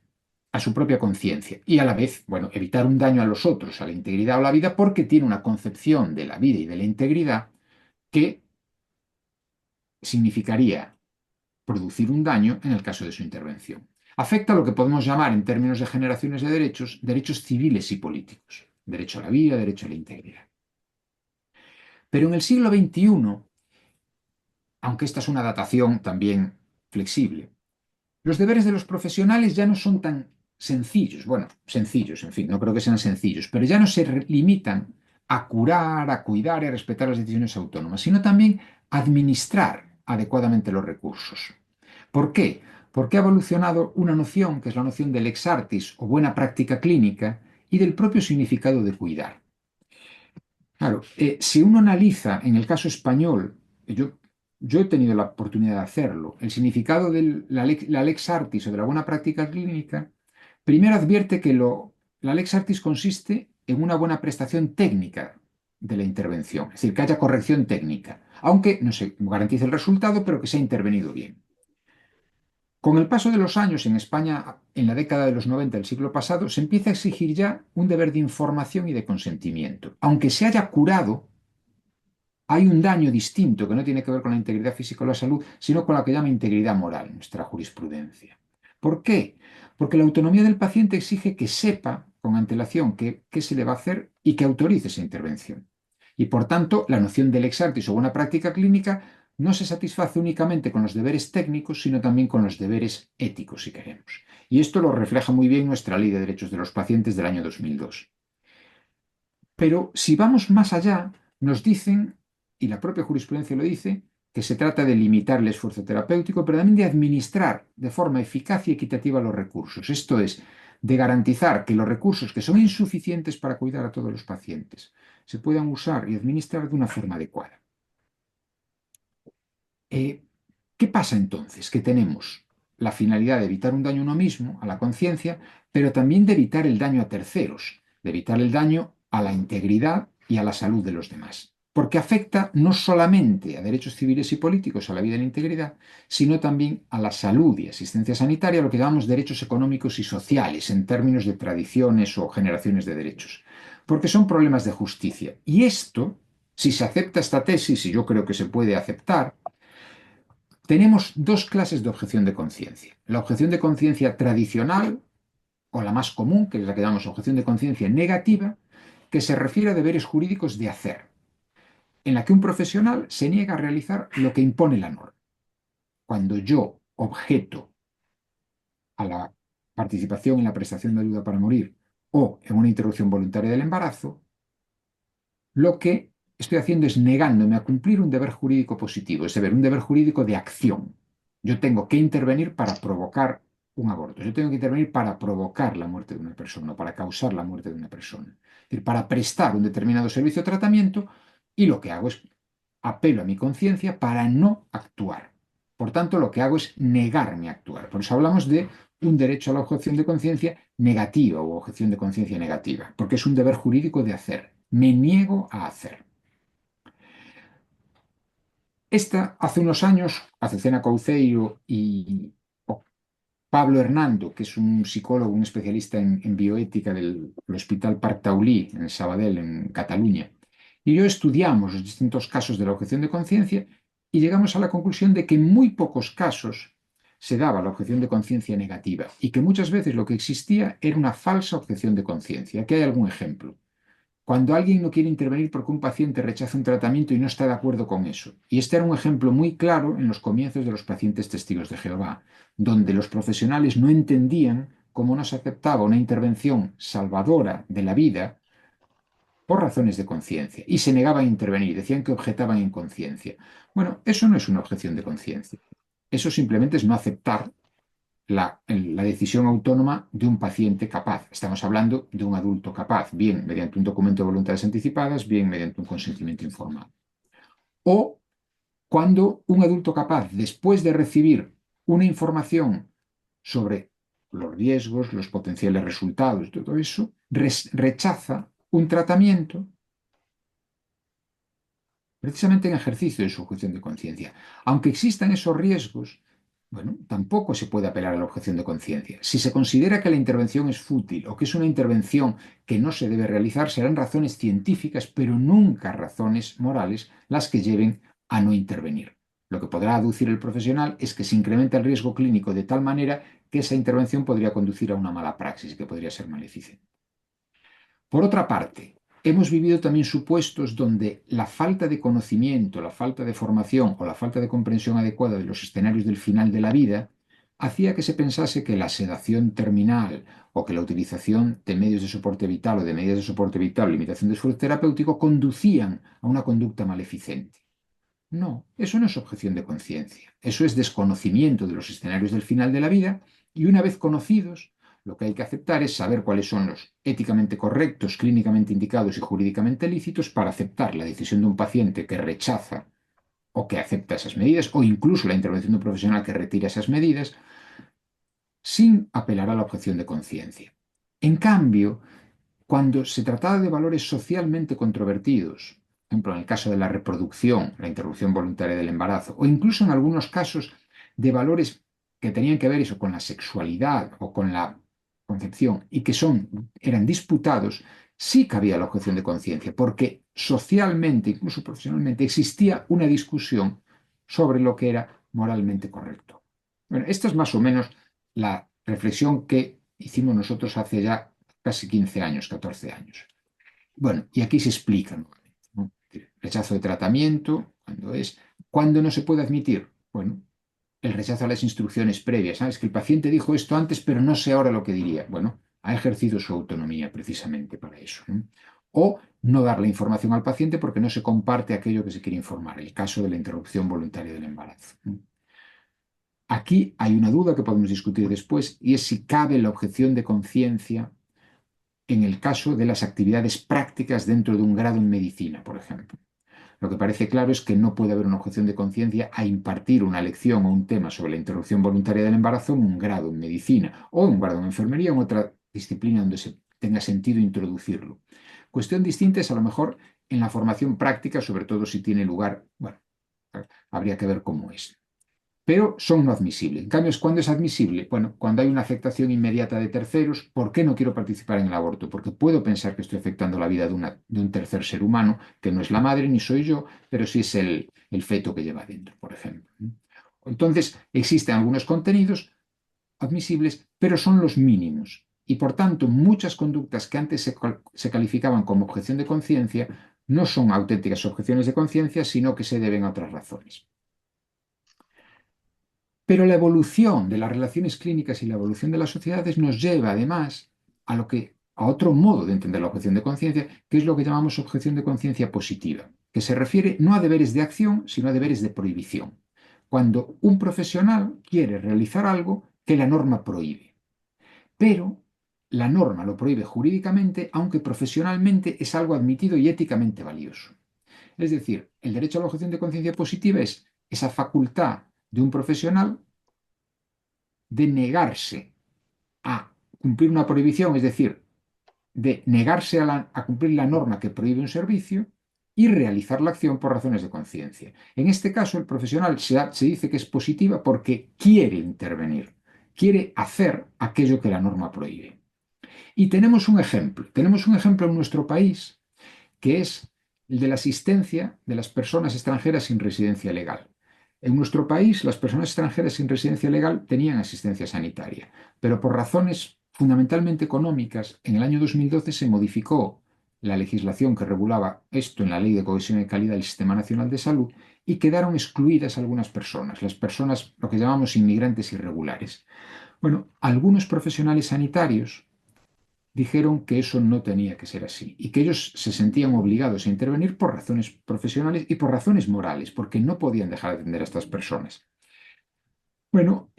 a su propia conciencia, y a la vez, bueno, evitar un daño a los otros, a la integridad o la vida, porque tiene una concepción de la vida y de la integridad que significaría producir un daño en el caso de su intervención. Afecta a lo que podemos llamar, en términos de generaciones de derechos, derechos civiles y políticos. Derecho a la vida, derecho a la integridad. Pero en el siglo XXI, aunque esta es una datación también flexible, los deberes de los profesionales ya no son tan sencillos. Bueno, sencillos, en fin, no creo que sean sencillos, pero ya no se limitan a curar, a cuidar y a respetar las decisiones autónomas, sino también a administrar adecuadamente los recursos. ¿Por qué? Porque ha evolucionado una noción que es la noción del ex artis o buena práctica clínica y del propio significado de cuidar. Claro, si uno analiza en el caso español, yo he tenido la oportunidad de hacerlo, el significado de la lex artis o de la buena práctica clínica, primero advierte que la lex artis consiste en una buena prestación técnica de la intervención, es decir, que haya corrección técnica, aunque no se garantice el resultado, pero que se ha intervenido bien. Con el paso de los años en España, en la década de los 90 del siglo pasado, se empieza a exigir ya un deber de información y de consentimiento. Aunque se haya curado, hay un daño distinto que no tiene que ver con la integridad física o la salud, sino con la que llama integridad moral en nuestra jurisprudencia. ¿Por qué? Porque la autonomía del paciente exige que sepa con antelación qué se le va a hacer y que autorice esa intervención. Y por tanto, la noción del ex artis o buena práctica clínica no se satisface únicamente con los deberes técnicos, sino también con los deberes éticos, si queremos. Y esto lo refleja muy bien nuestra Ley de Derechos de los Pacientes del año 2002. Pero si vamos más allá, nos dicen, y la propia jurisprudencia lo dice, que se trata de limitar el esfuerzo terapéutico, pero también de administrar de forma eficaz y equitativa los recursos. Esto es, de garantizar que los recursos que son insuficientes para cuidar a todos los pacientes se puedan usar y administrar de una forma adecuada. ¿Qué pasa entonces? Que tenemos la finalidad de evitar un daño a uno mismo, a la conciencia, pero también de evitar el daño a terceros, de evitar el daño a la integridad y a la salud de los demás. Porque afecta no solamente a derechos civiles y políticos, a la vida y la integridad, sino también a la salud y asistencia sanitaria, lo que llamamos derechos económicos y sociales, en términos de tradiciones o generaciones de derechos. Porque son problemas de justicia. Y esto, si se acepta esta tesis, y yo creo que se puede aceptar, tenemos dos clases de objeción de conciencia. La objeción de conciencia tradicional, o la más común, que es la que llamamos objeción de conciencia negativa, que se refiere a deberes jurídicos de hacer, en la que un profesional se niega a realizar lo que impone la norma. Cuando yo objeto a la participación en la prestación de ayuda para morir o en una interrupción voluntaria del embarazo, lo que estoy haciendo es negándome a cumplir un deber jurídico positivo, es decir, un deber jurídico de acción. Yo tengo que intervenir para provocar un aborto. Yo tengo que intervenir para provocar la muerte de una persona, para causar la muerte de una persona. Es decir, para prestar un determinado servicio o tratamiento, y lo que hago es apelo a mi conciencia para no actuar. Por tanto, lo que hago es negarme a actuar. Por eso hablamos de un derecho a la objeción de conciencia negativa o objeción de conciencia negativa, porque es un deber jurídico de hacer. Me niego a hacer. Esta, hace unos años, Azucena Couceiro y Pablo Hernando, que es un psicólogo, un especialista en bioética del Hospital Parc Taulí, en Sabadell, en Cataluña, y yo estudiamos los distintos casos de la objeción de conciencia y llegamos a la conclusión de que en muy pocos casos se daba la objeción de conciencia negativa y que muchas veces lo que existía era una falsa objeción de conciencia. Aquí hay algún ejemplo. Cuando alguien no quiere intervenir porque un paciente rechaza un tratamiento y no está de acuerdo con eso. Y este era un ejemplo muy claro en los comienzos de los pacientes testigos de Jehová, donde los profesionales no entendían cómo no se aceptaba una intervención salvadora de la vida por razones de conciencia y se negaban a intervenir, decían que objetaban en conciencia. Bueno, eso no es una objeción de conciencia. Eso simplemente es no aceptar la decisión autónoma de un paciente capaz. Estamos hablando de un adulto capaz, bien mediante un documento de voluntades anticipadas, bien mediante un consentimiento informado. O cuando un adulto capaz, después de recibir una información sobre los riesgos, los potenciales resultados, todo eso, rechaza un tratamiento precisamente en ejercicio de su objeción de conciencia. Aunque existan esos riesgos, bueno, tampoco se puede apelar a la objeción de conciencia. Si se considera que la intervención es fútil o que es una intervención que no se debe realizar, serán razones científicas, pero nunca razones morales las que lleven a no intervenir. Lo que podrá aducir el profesional es que se incrementa el riesgo clínico de tal manera que esa intervención podría conducir a una mala praxis, que podría ser maléfica. Por otra parte, hemos vivido también supuestos donde la falta de conocimiento, la falta de formación o la falta de comprensión adecuada de los escenarios del final de la vida hacía que se pensase que la sedación terminal o que la utilización de medios de soporte vital o de medidas de soporte vital o limitación de esfuerzo terapéutico conducían a una conducta maleficente. No, eso no es objeción de conciencia, eso es desconocimiento de los escenarios del final de la vida y una vez conocidos, lo que hay que aceptar es saber cuáles son los éticamente correctos, clínicamente indicados y jurídicamente lícitos para aceptar la decisión de un paciente que rechaza o que acepta esas medidas o incluso la intervención de un profesional que retira esas medidas sin apelar a la objeción de conciencia. En cambio, cuando se trataba de valores socialmente controvertidos, por ejemplo, en el caso de la reproducción, la interrupción voluntaria del embarazo, o incluso en algunos casos de valores que tenían que ver eso con la sexualidad o con la concepción y que eran disputados, sí cabía la objeción de conciencia, porque socialmente, incluso profesionalmente, existía una discusión sobre lo que era moralmente correcto. Bueno, esta es más o menos la reflexión que hicimos nosotros hace ya casi 15 años, 14 años. Bueno, y aquí se explica, ¿no? Rechazo de tratamiento, cuando no se puede admitir, bueno, el rechazo a las instrucciones previas. ¿Sabes? Que el paciente dijo esto antes, pero no sé ahora lo que diría. Bueno, ha ejercido su autonomía precisamente para eso, ¿no? O no dar la información al paciente porque no se comparte aquello que se quiere informar, el caso de la interrupción voluntaria del embarazo, ¿no? Aquí hay una duda que podemos discutir después y es si cabe la objeción de conciencia en el caso de las actividades prácticas dentro de un grado en medicina, por ejemplo. Lo que parece claro es que no puede haber una objeción de conciencia a impartir una lección o un tema sobre la interrupción voluntaria del embarazo en un grado en medicina o en un grado en enfermería o en otra disciplina donde se tenga sentido introducirlo. Cuestión distinta es a lo mejor en la formación práctica, sobre todo si tiene lugar, bueno, habría que ver cómo es, pero son no admisibles. En cambio, ¿cuándo es admisible? Bueno, cuando hay una afectación inmediata de terceros. ¿Por qué no quiero participar en el aborto? Porque puedo pensar que estoy afectando la vida de un tercer ser humano, que no es la madre ni soy yo, pero sí es el feto que lleva dentro, por ejemplo. Entonces, existen algunos contenidos admisibles, pero son los mínimos. Y por tanto, muchas conductas que antes se calificaban como objeción de conciencia no son auténticas objeciones de conciencia, sino que se deben a otras razones. Pero la evolución de las relaciones clínicas y la evolución de las sociedades nos lleva además a otro modo de entender la objeción de conciencia, que es lo que llamamos objeción de conciencia positiva, que se refiere no a deberes de acción, sino a deberes de prohibición. Cuando un profesional quiere realizar algo que la norma prohíbe, pero la norma lo prohíbe jurídicamente, aunque profesionalmente es algo admitido y éticamente valioso. Es decir, el derecho a la objeción de conciencia positiva es esa facultad de un profesional de negarse a cumplir una prohibición, es decir, de negarse a cumplir la norma que prohíbe un servicio y realizar la acción por razones de conciencia. En este caso, el profesional se dice que es positiva porque quiere intervenir, quiere hacer aquello que la norma prohíbe. Y tenemos un ejemplo en nuestro país que es el de la asistencia de las personas extranjeras sin residencia legal. En nuestro país, las personas extranjeras sin residencia legal tenían asistencia sanitaria, pero por razones fundamentalmente económicas, en el año 2012 se modificó la legislación que regulaba esto en la Ley de Cohesión y Calidad del Sistema Nacional de Salud y quedaron excluidas algunas personas, las personas, lo que llamamos inmigrantes irregulares. Bueno, algunos profesionales sanitarios dijeron que eso no tenía que ser así y que ellos se sentían obligados a intervenir por razones profesionales y por razones morales, porque no podían dejar de atender a estas personas. Bueno,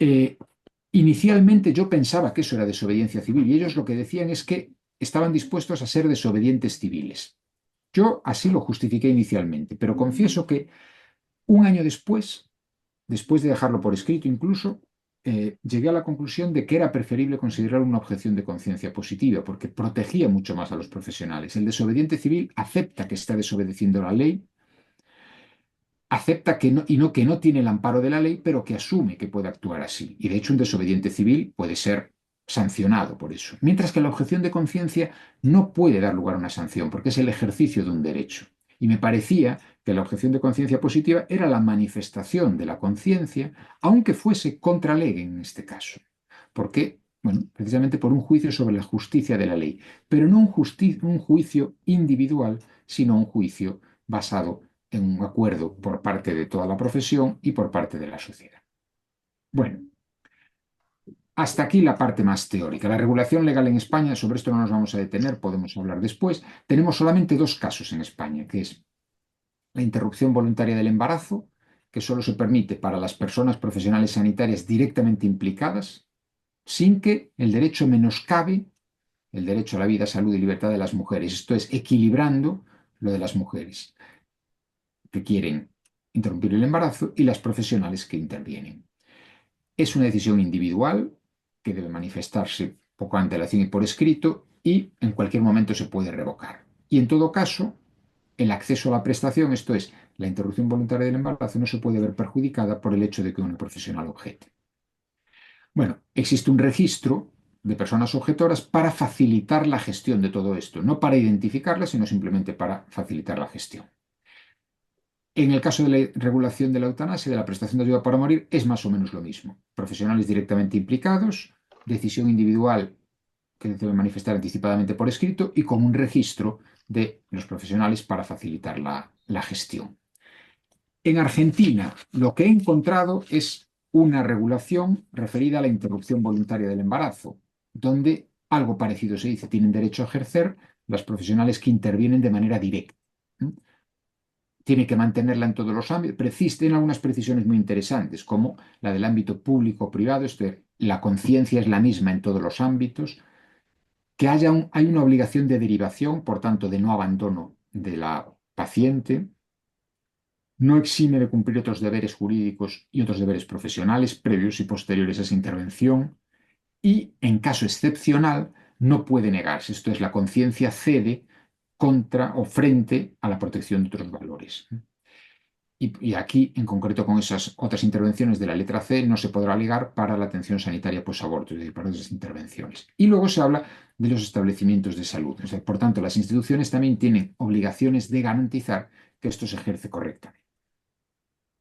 Inicialmente yo pensaba que eso era desobediencia civil y ellos lo que decían es que estaban dispuestos a ser desobedientes civiles. Yo así lo justifiqué inicialmente, pero confieso que un año después de dejarlo por escrito incluso, llegué a la conclusión de que era preferible considerar una objeción de conciencia positiva, porque protegía mucho más a los profesionales. El desobediente civil acepta que está desobedeciendo la ley, acepta que no tiene el amparo de la ley, pero que asume que puede actuar así. Y de hecho un desobediente civil puede ser sancionado por eso. Mientras que la objeción de conciencia no puede dar lugar a una sanción, porque es el ejercicio de un derecho. Y me parecía que la objeción de conciencia positiva era la manifestación de la conciencia, aunque fuese contra ley en este caso. Porque, bueno, precisamente por un juicio sobre la justicia de la ley, pero no un juicio individual, sino un juicio basado en un acuerdo por parte de toda la profesión y por parte de la sociedad. Bueno, hasta aquí la parte más teórica. La regulación legal en España, sobre esto no nos vamos a detener, podemos hablar después. Tenemos solamente dos casos en España, que es la interrupción voluntaria del embarazo, que solo se permite para las personas profesionales sanitarias directamente implicadas, sin que el derecho menoscabe el derecho a la vida, salud y libertad de las mujeres. Esto es, equilibrando lo de las mujeres que quieren interrumpir el embarazo y las profesionales que intervienen. Es una decisión individual que debe manifestarse poco antelación y por escrito y en cualquier momento se puede revocar. Y en todo caso, el acceso a la prestación, esto es, la interrupción voluntaria del embarazo, no se puede ver perjudicada por el hecho de que una profesional objete. Bueno, existe un registro de personas objetoras para facilitar la gestión de todo esto, no para identificarlas, sino simplemente para facilitar la gestión. En el caso de la regulación de la eutanasia, de la prestación de ayuda para morir, es más o menos lo mismo. Profesionales directamente implicados, decisión individual que debe manifestar anticipadamente por escrito y con un registro de los profesionales para facilitar la gestión. En Argentina, lo que he encontrado es una regulación referida a la interrupción voluntaria del embarazo, donde algo parecido se dice, tienen derecho a ejercer las profesionales que intervienen de manera directa. Tiene que mantenerla en todos los ámbitos, pero existen algunas precisiones muy interesantes, como la del ámbito público-privado, esto es, la conciencia es la misma en todos los ámbitos, que hay una obligación de derivación, por tanto, de no abandono de la paciente, no exime de cumplir otros deberes jurídicos y otros deberes profesionales previos y posteriores a esa intervención, y, en caso excepcional, no puede negarse, esto es, la conciencia cede contra o frente a la protección de otros valores. Y aquí, en concreto, con esas otras intervenciones de la letra C, no se podrá ligar para la atención sanitaria posaborto, es decir, para esas intervenciones. Y luego se habla de los establecimientos de salud. O sea, por tanto, las instituciones también tienen obligaciones de garantizar que esto se ejerce correctamente.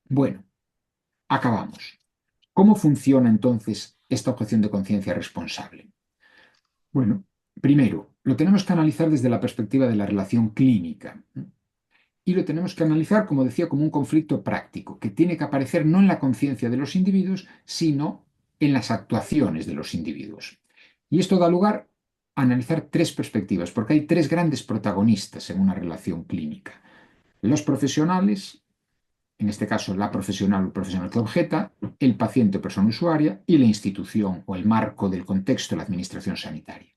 Bueno, acabamos. ¿Cómo funciona entonces esta objeción de conciencia responsable? Bueno, primero, lo tenemos que analizar desde la perspectiva de la relación clínica. Y lo tenemos que analizar, como decía, como un conflicto práctico, que tiene que aparecer no en la conciencia de los individuos, sino en las actuaciones de los individuos. Y esto da lugar a analizar tres perspectivas, porque hay tres grandes protagonistas en una relación clínica. Los profesionales, en este caso la profesional o el profesional que objeta, el paciente o persona usuaria y la institución o el marco del contexto de la administración sanitaria.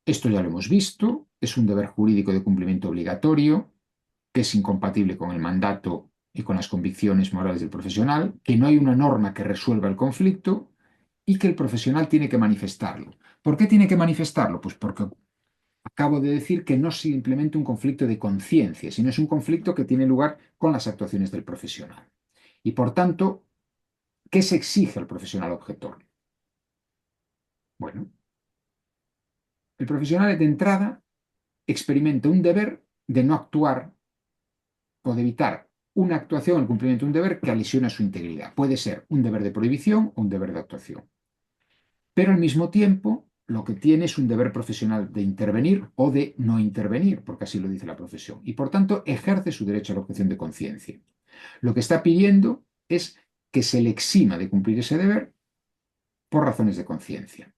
Esto ya lo hemos visto, es un deber jurídico de cumplimiento obligatorio, que es incompatible con el mandato y con las convicciones morales del profesional, que no hay una norma que resuelva el conflicto y que el profesional tiene que manifestarlo. ¿Por qué tiene que manifestarlo? Pues porque acabo de decir que no es simplemente un conflicto de conciencia, sino es un conflicto que tiene lugar con las actuaciones del profesional. Y por tanto, ¿qué se exige al profesional objetor? Bueno, el profesional de entrada experimenta un deber de no actuar o de evitar una actuación, el cumplimiento de un deber que lesiona su integridad. Puede ser un deber de prohibición o un deber de actuación. Pero al mismo tiempo, lo que tiene es un deber profesional de intervenir o de no intervenir, porque así lo dice la profesión. Y por tanto, ejerce su derecho a la objeción de conciencia. Lo que está pidiendo es que se le exima de cumplir ese deber por razones de conciencia.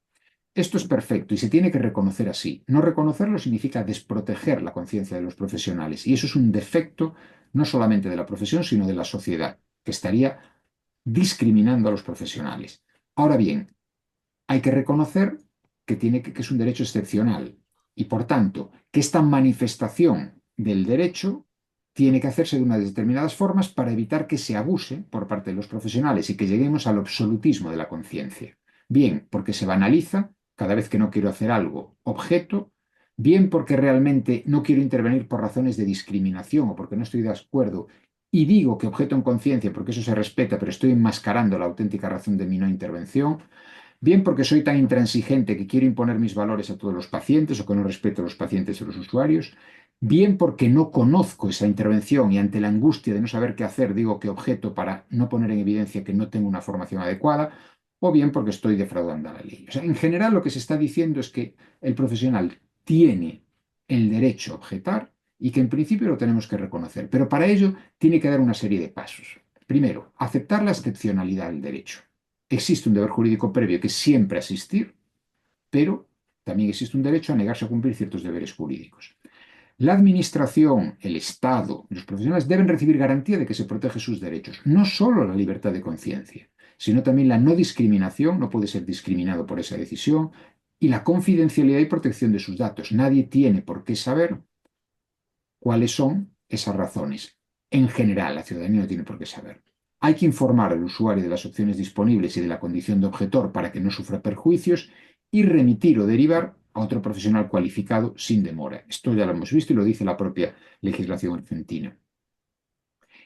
Esto es perfecto y se tiene que reconocer así. No reconocerlo significa desproteger la conciencia de los profesionales y eso es un defecto no solamente de la profesión, sino de la sociedad, que estaría discriminando a los profesionales. Ahora bien, hay que reconocer que es un derecho excepcional y, por tanto, que esta manifestación del derecho tiene que hacerse de unas determinadas formas para evitar que se abuse por parte de los profesionales y que lleguemos al absolutismo de la conciencia. Bien, porque se banaliza cada vez que no quiero hacer algo objeto, bien porque realmente no quiero intervenir por razones de discriminación o porque no estoy de acuerdo y digo que objeto en conciencia porque eso se respeta, pero estoy enmascarando la auténtica razón de mi no intervención. Bien porque soy tan intransigente que quiero imponer mis valores a todos los pacientes o que no respeto a los pacientes y a los usuarios. Bien porque no conozco esa intervención y ante la angustia de no saber qué hacer digo que objeto para no poner en evidencia que no tengo una formación adecuada. O bien porque estoy defraudando a la ley. O sea, en general lo que se está diciendo es que el profesional tiene el derecho a objetar y que en principio lo tenemos que reconocer. Pero para ello tiene que dar una serie de pasos. Primero, aceptar la excepcionalidad del derecho. Existe un deber jurídico previo que es siempre asistir, pero también existe un derecho a negarse a cumplir ciertos deberes jurídicos. La Administración, el Estado, los profesionales deben recibir garantía de que se protege sus derechos, no solo la libertad de conciencia, sino también la no discriminación, no puede ser discriminado por esa decisión, y la confidencialidad y protección de sus datos. Nadie tiene por qué saber cuáles son esas razones. En general, la ciudadanía no tiene por qué saber. Hay que informar al usuario de las opciones disponibles y de la condición de objetor para que no sufra perjuicios y remitir o derivar a otro profesional cualificado sin demora. Esto ya lo hemos visto y lo dice la propia legislación argentina.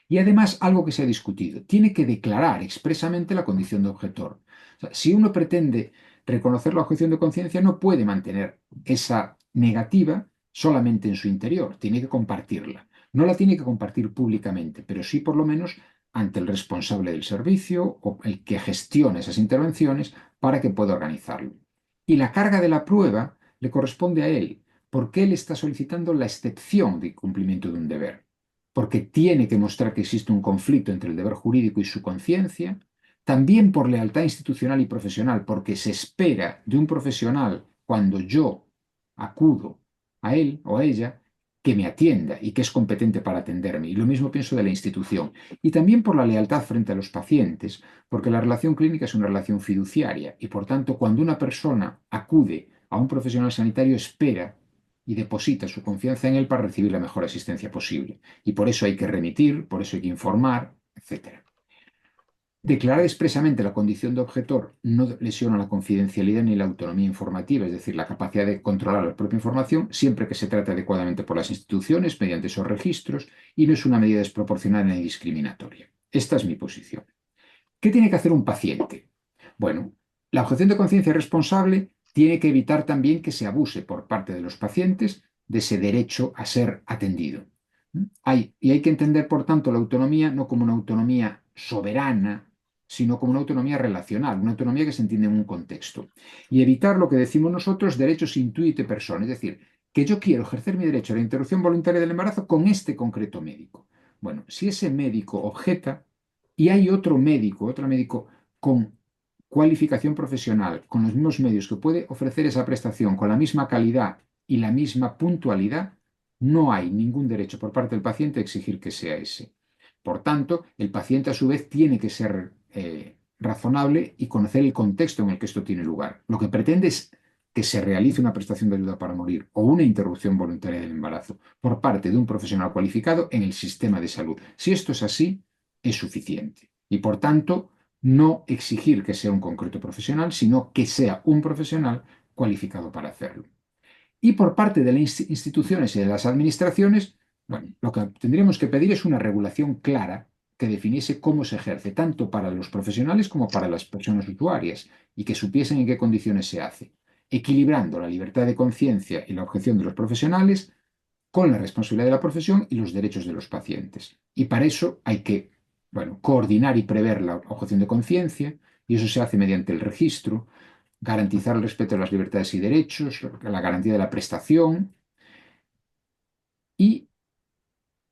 Y además, algo que se ha discutido, tiene que declarar expresamente la condición de objetor. O sea, si uno pretende reconocer la objeción de conciencia, no puede mantener esa negativa solamente en su interior, tiene que compartirla. No la tiene que compartir públicamente, pero sí por lo menos ante el responsable del servicio o el que gestiona esas intervenciones para que pueda organizarlo. Y la carga de la prueba le corresponde a él, porque él está solicitando la excepción de cumplimiento de un deber porque tiene que mostrar que existe un conflicto entre el deber jurídico y su conciencia, también por lealtad institucional y profesional, porque se espera de un profesional cuando yo acudo a él o a ella que me atienda y que es competente para atenderme. Y lo mismo pienso de la institución. Y también por la lealtad frente a los pacientes, porque la relación clínica es una relación fiduciaria y por tanto cuando una persona acude a un profesional sanitario espera y deposita su confianza en él para recibir la mejor asistencia posible. Y por eso hay que remitir, por eso hay que informar, etc. Declarar expresamente la condición de objetor no lesiona la confidencialidad ni la autonomía informativa, es decir, la capacidad de controlar la propia información, siempre que se trate adecuadamente por las instituciones, mediante esos registros, y no es una medida desproporcionada ni discriminatoria. Esta es mi posición. ¿Qué tiene que hacer un paciente? Bueno, la objeción de conciencia responsable tiene que evitar también que se abuse por parte de los pacientes de ese derecho a ser atendido. Y hay que entender, por tanto, la autonomía no como una autonomía soberana, sino como una autonomía relacional, una autonomía que se entiende en un contexto. Y evitar lo que decimos nosotros, derechos intuite persona, es decir, que yo quiero ejercer mi derecho a la interrupción voluntaria del embarazo con este concreto médico. Bueno, si ese médico objeta y hay otro médico con cualificación profesional, con los mismos medios que puede ofrecer esa prestación con la misma calidad y la misma puntualidad, no hay ningún derecho por parte del paciente a exigir que sea ese. Por tanto, el paciente a su vez tiene que ser razonable y conocer el contexto en el que esto tiene lugar. Lo que pretende es que se realice una prestación de ayuda para morir o una interrupción voluntaria del embarazo por parte de un profesional cualificado en el sistema de salud. Si esto es así, es suficiente. Y por tanto, no exigir que sea un concreto profesional, sino que sea un profesional cualificado para hacerlo. Y por parte de las instituciones y de las administraciones, bueno, lo que tendríamos que pedir es una regulación clara que definiese cómo se ejerce, tanto para los profesionales como para las personas usuarias, y que supiesen en qué condiciones se hace, equilibrando la libertad de conciencia y la objeción de los profesionales con la responsabilidad de la profesión y los derechos de los pacientes. Y para eso hay que, bueno, coordinar y prever la objeción de conciencia, y eso se hace mediante el registro, garantizar el respeto de las libertades y derechos, la garantía de la prestación, y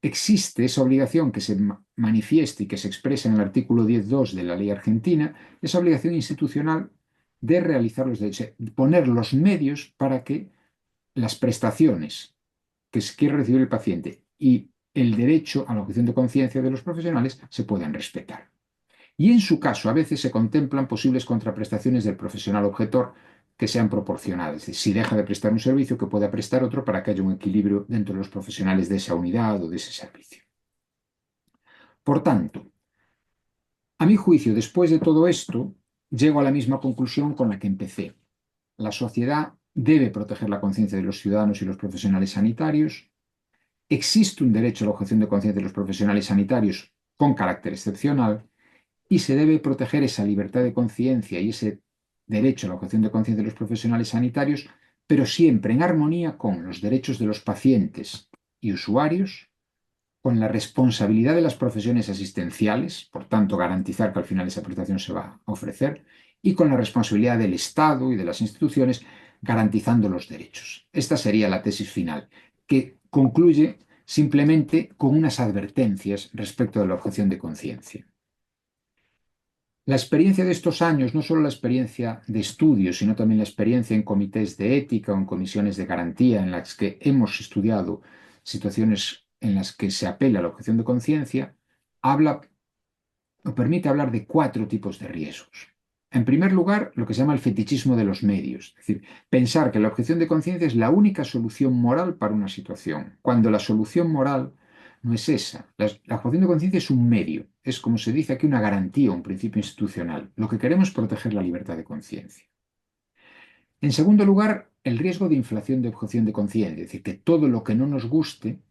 existe esa obligación que se manifieste y que se expresa en el artículo 10.2 de la ley argentina, esa obligación institucional de realizar los derechos, poner los medios para que las prestaciones que quiere recibir el paciente y el derecho a la objeción de conciencia de los profesionales se puedan respetar. y en su caso a veces se contemplan posibles contraprestaciones del profesional objetor que sean proporcionadas. Es decir, si deja de prestar un servicio, que pueda prestar otro para que haya un equilibrio dentro de los profesionales de esa unidad o de ese servicio. Por tanto, a mi juicio, después de todo esto, llego a la misma conclusión con la que empecé. La sociedad debe proteger la conciencia de los ciudadanos y los profesionales sanitarios. Existe un derecho a la objeción de conciencia de los profesionales sanitarios con carácter excepcional y se debe proteger esa libertad de conciencia y ese derecho a la objeción de conciencia de los profesionales sanitarios, pero siempre en armonía con los derechos de los pacientes y usuarios, con la responsabilidad de las profesiones asistenciales, por tanto, garantizar que al final esa prestación se va a ofrecer, y con la responsabilidad del Estado y de las instituciones, garantizando los derechos. Esta sería la tesis final, que concluye simplemente con unas advertencias respecto de la objeción de conciencia. La experiencia de estos años, no solo la experiencia de estudio, sino también la experiencia en comités de ética o en comisiones de garantía en las que hemos estudiado situaciones en las que se apela a la objeción de conciencia, habla o permite hablar de cuatro tipos de riesgos. En primer lugar, lo que se llama el fetichismo de los medios, es decir, pensar que la objeción de conciencia es la única solución moral para una situación, cuando la solución moral no es esa. La objeción de conciencia es un medio, es como se dice aquí una garantía, un principio institucional. Lo que queremos es proteger la libertad de conciencia. En segundo lugar, el riesgo de inflación de objeción de conciencia, es decir, que todo lo que no nos guste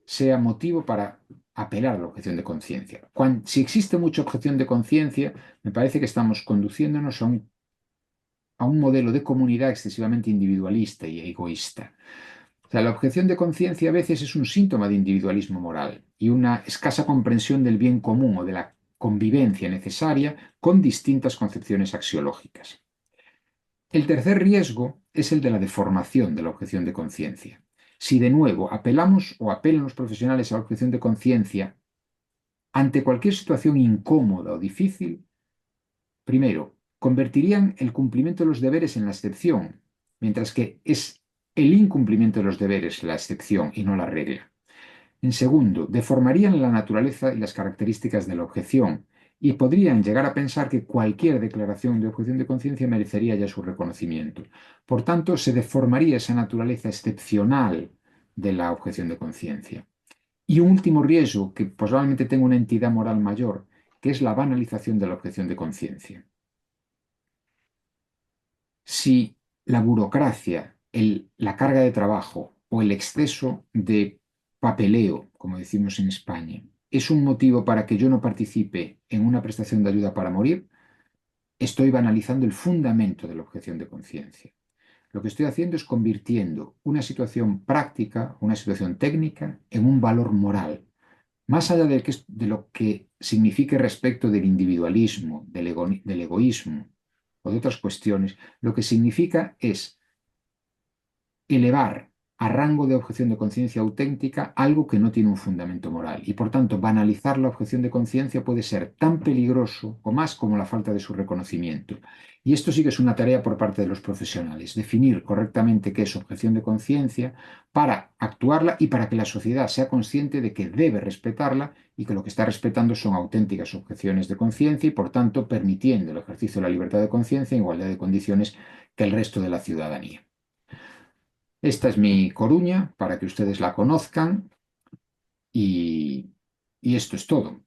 sea motivo para apelar a la objeción de conciencia. Si existe mucha objeción de conciencia, me parece que estamos conduciéndonos a un modelo de comunidad excesivamente individualista y egoísta. O sea, la objeción de conciencia a veces es un síntoma de individualismo moral y una escasa comprensión del bien común o de la convivencia necesaria con distintas concepciones axiológicas. El tercer riesgo es el de la deformación de la objeción de conciencia. Si de nuevo apelamos o apelan los profesionales a la objeción de conciencia ante cualquier situación incómoda o difícil, primero, convertirían el cumplimiento de los deberes en la excepción, mientras que es el incumplimiento de los deberes la excepción y no la regla. En segundo, deformarían la naturaleza y las características de la objeción y podrían llegar a pensar que cualquier declaración de objeción de conciencia merecería ya su reconocimiento. Por tanto, se deformaría esa naturaleza excepcional de la objeción de conciencia. Y un último riesgo, que probablemente tenga una entidad moral mayor, que es la banalización de la objeción de conciencia. Si la burocracia, la carga de trabajo o el exceso de papeleo, como decimos en España, es un motivo para que yo no participe en una prestación de ayuda para morir, estoy banalizando el fundamento de la objeción de conciencia. Lo que estoy haciendo es convirtiendo una situación práctica, una situación técnica, en un valor moral, más allá de lo que signifique respecto del individualismo, del egoísmo o de otras cuestiones. Lo que significa es elevar a rango de objeción de conciencia auténtica algo que no tiene un fundamento moral. Y por tanto, banalizar la objeción de conciencia puede ser tan peligroso o más como la falta de su reconocimiento. Y esto sí que es una tarea por parte de los profesionales, definir correctamente qué es objeción de conciencia para actuarla y para que la sociedad sea consciente de que debe respetarla y que lo que está respetando son auténticas objeciones de conciencia y por tanto permitiendo el ejercicio de la libertad de conciencia en igualdad de condiciones que el resto de la ciudadanía. Esta es mi Coruña, para que ustedes la conozcan y, y esto es todo.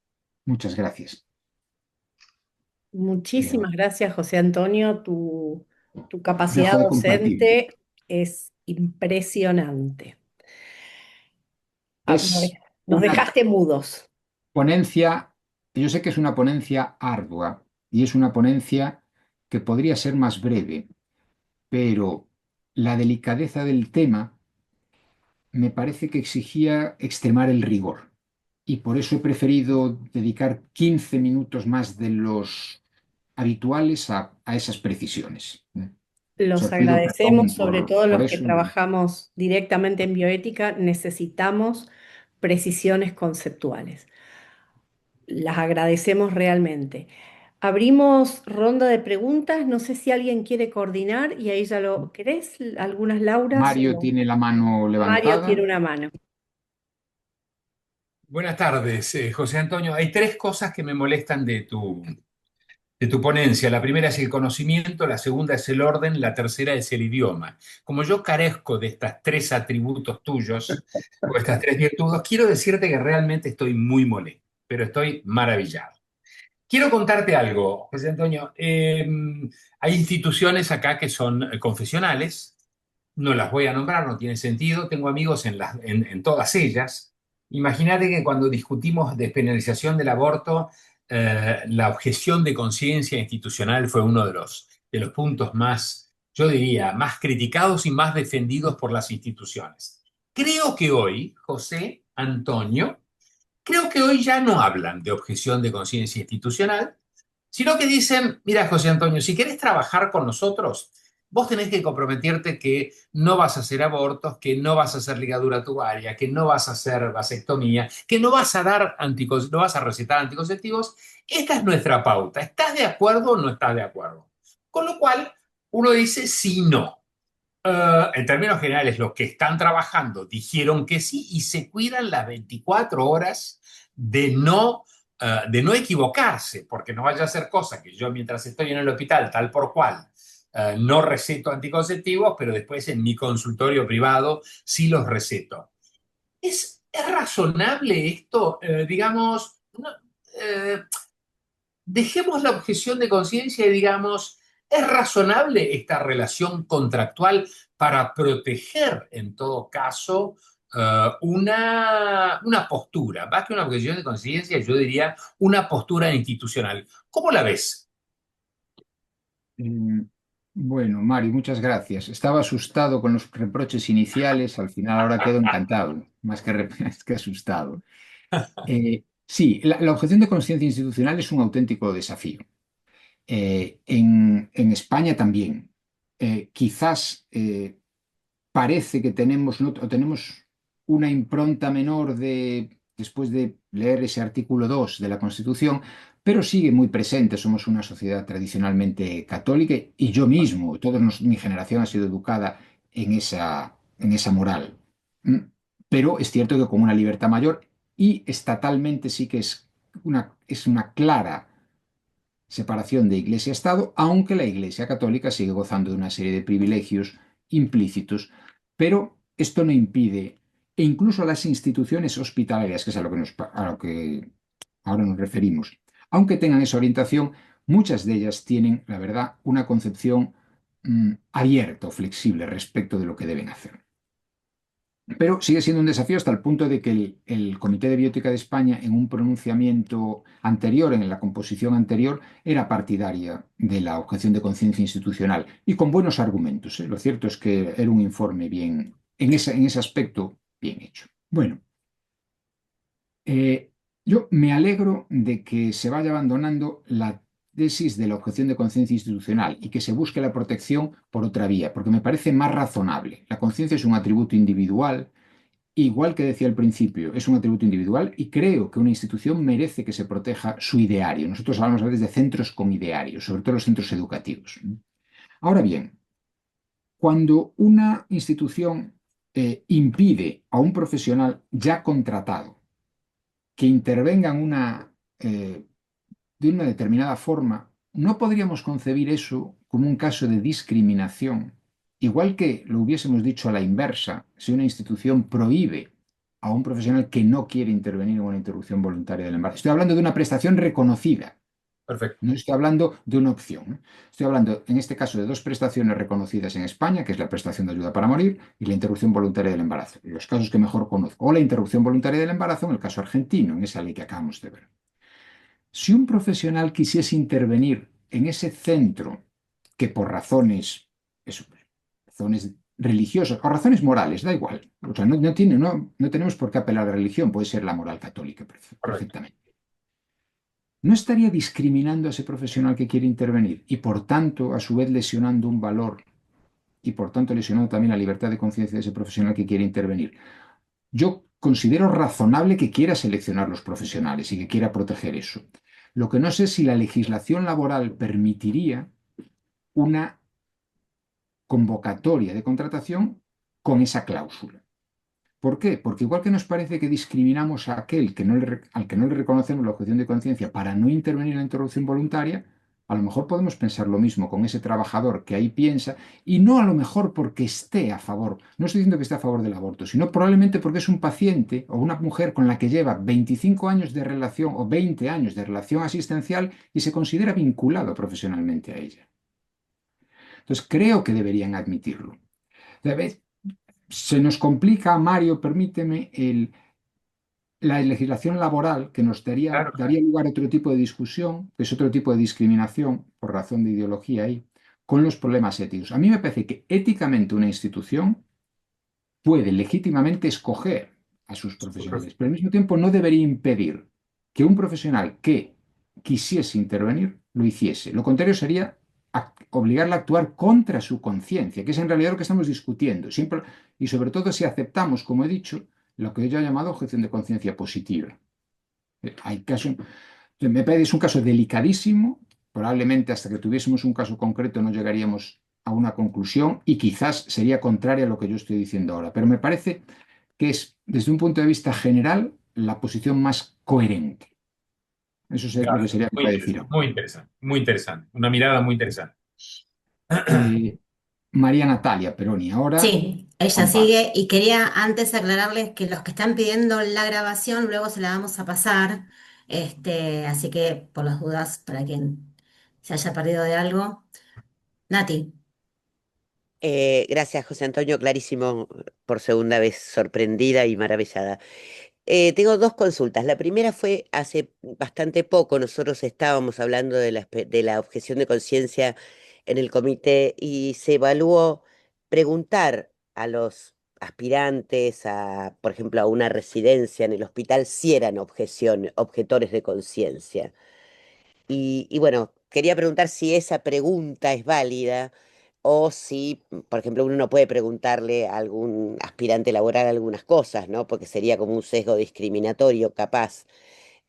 Muchas gracias. Muchísimas gracias, José Antonio. Tu capacidad Dejo de compartir. docente es impresionante. Ah, Es nos una dejaste mudos. ponencia, yo sé que es una ponencia ardua y es una ponencia que podría ser más breve, pero la delicadeza del tema me parece que exigía extremar el rigor. Y por eso he preferido dedicar 15 minutos más de los habituales a esas precisiones. Los Os pido agradecemos, perdón sobre por, todo por los que eso. trabajamos directamente en bioética, necesitamos precisiones conceptuales. Las agradecemos realmente. Abrimos ronda de preguntas. No sé si alguien quiere coordinar y ahí ya lo querés. Algunas Lauras Mario o tiene la mano Mario tiene levantada. una mano. Buenas tardes, José Antonio. Hay tres cosas que me molestan de tu ponencia. La primera es el conocimiento, la segunda es el orden, la tercera es el idioma. Como yo carezco de estos tres atributos tuyos, o estas tres virtudes, quiero decirte que realmente estoy muy molesto, pero estoy maravillado. Quiero contarte algo, José Antonio. Hay instituciones acá que son confesionales, no las voy a nombrar, no tiene sentido. Tengo amigos en todas ellas. Imagínate que cuando discutimos despenalización del aborto, la objeción de conciencia institucional fue uno de los puntos más, yo diría, más criticados y más defendidos por las instituciones. Creo que hoy, José Antonio, creo que hoy ya no hablan de objeción de conciencia institucional, sino que dicen, mira, José Antonio, si querés trabajar con nosotros, vos tenés que comprometerte que no vas a hacer abortos, que no vas a hacer ligadura tubaria, que no vas a hacer vasectomía, que no vas a no vas a recetar anticonceptivos. Esta es nuestra pauta. ¿Estás de acuerdo o no estás de acuerdo? Con lo cual, uno dice sí, no. En términos generales, los que están trabajando dijeron que sí y se cuidan las 24 horas de no equivocarse, porque no vaya a ser cosa que yo mientras estoy en el hospital, tal por cual, no receto anticonceptivos, pero después en mi consultorio privado sí los receto. Es razonable esto? Digamos, eh, dejemos la objeción de conciencia y digamos, ¿es razonable esta relación contractual para proteger, en todo caso, una postura? Más que una objeción de conciencia, yo diría una postura institucional. ¿Cómo la ves? Mm, Bueno, Mario, muchas gracias. Estaba asustado con los reproches iniciales, al final ahora quedo encantado, más que, más que asustado. Sí, la objeción de conciencia institucional es un auténtico desafío. En España también. Quizás parece que tenemos, o tenemos una impronta menor después de leer ese artículo 2 de la Constitución, pero sigue muy presente. Somos una sociedad tradicionalmente católica y yo mismo, mi generación ha sido educada en esa moral. ¿Mm? Pero es cierto que con una libertad mayor y estatalmente sí que es una clara separación de Iglesia-Estado, aunque la Iglesia Católica sigue gozando de una serie de privilegios implícitos, pero esto no impide, e incluso las instituciones hospitalarias, que es a lo que ahora nos referimos, aunque tengan esa orientación, muchas de ellas tienen, la verdad, una concepción abierta o flexible respecto de lo que deben hacer. Pero sigue siendo un desafío hasta el punto de que el Comité de Biótica de España, en un pronunciamiento anterior, en la composición anterior, era partidaria de la objeción de conciencia institucional y con buenos argumentos, ¿eh? Lo cierto es que era un informe bien, en ese aspecto, bien hecho. Bueno, yo me alegro de que se vaya abandonando la tesis de la objeción de conciencia institucional y que se busque la protección por otra vía, porque me parece más razonable. La conciencia es un atributo individual. Igual que decía al principio, es un atributo individual y creo que una institución merece que se proteja su ideario. Nosotros hablamos a veces de centros con idearios, sobre todo los centros educativos. Ahora bien, cuando una institución impide a un profesional ya contratado que intervenga de una determinada forma, no podríamos concebir eso como un caso de discriminación, igual que lo hubiésemos dicho a la inversa, si una institución prohíbe a un profesional que no quiere intervenir en una interrupción voluntaria del embarazo. Estoy hablando de una prestación reconocida, Perfecto. no estoy hablando de una opción, ¿eh? Estoy hablando, en este caso, de dos prestaciones reconocidas en España, que es la prestación de ayuda para morir y la interrupción voluntaria del embarazo, los casos que mejor conozco, o la interrupción voluntaria del embarazo en el caso argentino, en esa ley que acabamos de ver. Si un profesional quisiese intervenir en ese centro que por razones, eso, razones religiosas o razones morales, da igual, o sea, no tenemos por qué apelar a la religión, puede ser la moral católica Correcto. perfectamente. No estaría discriminando a ese profesional que quiere intervenir y por tanto, a su vez, lesionando un valor y por tanto lesionando también la libertad de conciencia de ese profesional que quiere intervenir. Yo considero razonable que quiera seleccionar los profesionales y que quiera proteger eso. Lo que no sé es si la legislación laboral permitiría una convocatoria de contratación con esa cláusula. ¿Por qué? Porque igual que nos parece que discriminamos a aquel al que no le reconocemos la objeción de conciencia para no intervenir en la interrupción voluntaria, a lo mejor podemos pensar lo mismo con ese trabajador que ahí piensa, y no a lo mejor porque esté a favor, no estoy diciendo que esté a favor del aborto, sino probablemente porque es un paciente o una mujer con la que lleva 25 años de relación o 20 años de relación asistencial y se considera vinculado profesionalmente a ella. Entonces creo que deberían admitirlo. ¿Sabes? Se nos complica, Mario, permíteme, la legislación laboral que nos Claro, daría lugar a otro tipo de discusión, que es otro tipo de discriminación por razón de ideología ahí, con los problemas éticos. A mí me parece que éticamente una institución puede legítimamente escoger a sus su profesionales, pero al mismo tiempo no debería impedir que un profesional que quisiese intervenir lo hiciese. Lo contrario sería obligarla a actuar contra su conciencia, que es en realidad lo que estamos discutiendo. Siempre, y sobre todo si aceptamos, como he dicho, lo que yo he llamado objeción de conciencia positiva. Hay casos, me parece que es un caso delicadísimo, probablemente hasta que tuviésemos un caso concreto no llegaríamos a una conclusión y quizás sería contraria a lo que yo estoy diciendo ahora, pero me parece que es, desde un punto de vista general, la posición más coherente. Eso es lo que gracias. sería que Muy voy a decir interesante, ahora. muy interesante, muy interesante. Una mirada muy interesante. Eh, María Natalia Peroni, ahora Sí, ella Amparo. sigue y quería antes aclararles que los que están pidiendo la grabación luego se la vamos a pasar, así que por las dudas, para quien se haya perdido de algo. Nati, Gracias, José Antonio. Clarísimo, por segunda vez, sorprendida y maravillada. Tengo dos consultas. La primera fue hace bastante poco, nosotros estábamos hablando de de la objeción de conciencia en el comité y se evaluó preguntar a los aspirantes a, por ejemplo, a una residencia en el hospital si eran objetores de conciencia. Y bueno, quería preguntar si esa pregunta es válida o si, por ejemplo, uno no puede preguntarle a algún aspirante laboral algunas cosas, ¿no? Porque sería como un sesgo discriminatorio, capaz.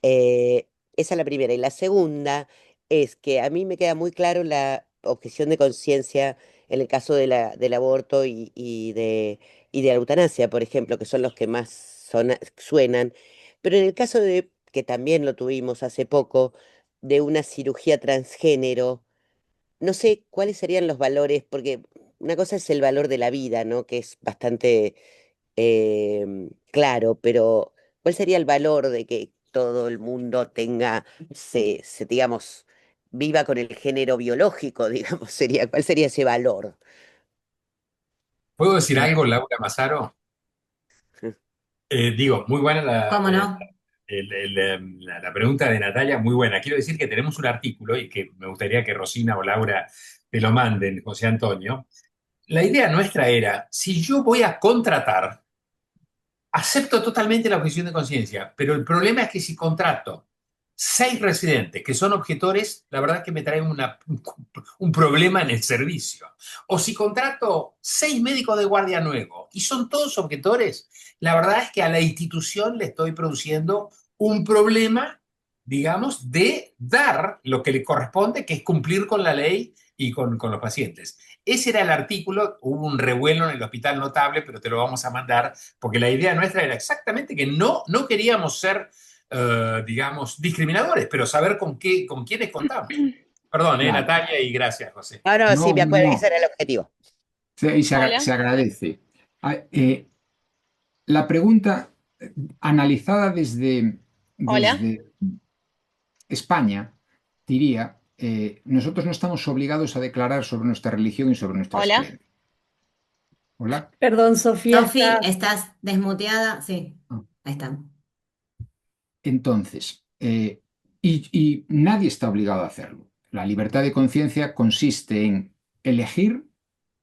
Eh, Esa es la primera. Y la segunda es que a mí me queda muy claro la objeción de conciencia en el caso de del aborto y de la eutanasia, por ejemplo, que son los que más suenan. Pero en el caso de, que también lo tuvimos hace poco, de una cirugía transgénero, no sé cuáles serían los valores, porque una cosa es el valor de la vida, ¿no? Que es bastante claro, pero ¿cuál sería el valor de que todo el mundo tenga, digamos, viva con el género biológico, digamos, ¿cuál sería ese valor? ¿Puedo decir Eh, algo, Laura Mazaro? Digo, muy buena ¿cómo no? la pregunta de Natalia, muy buena. Quiero decir que tenemos un artículo y que me gustaría que Rosina o Laura te lo manden, José Antonio. La idea nuestra era, si yo voy a contratar, acepto totalmente la objeción de conciencia, pero el problema es que si contrato 6 residentes que son objetores, la verdad es que me trae un problema en el servicio. O si contrato 6 médicos de guardia nuevo y son todos objetores, la verdad es que a la institución le estoy produciendo un problema, digamos, de dar lo que le corresponde, que es cumplir con la ley y con los pacientes. Ese era el artículo, hubo un revuelo en el hospital notable, pero te lo vamos a mandar, porque la idea nuestra era exactamente que no queríamos ser, digamos, discriminadores, pero saber con quiénes contamos. Perdón, claro, Natalia, y gracias, José. No, no, sí, no, me no, acuerdo, ese no. era el objetivo. Y se Hola, agradece. Ah, la pregunta analizada hola, desde España, diría, nosotros no estamos obligados a declarar sobre nuestra religión y sobre nuestras hola. creencias. ¿Hola? Perdón, Sofía, Sofi, está. ¿estás desmuteada? Sí, Ah. ahí está. Entonces, y nadie está obligado a hacerlo. La libertad de conciencia consiste en elegir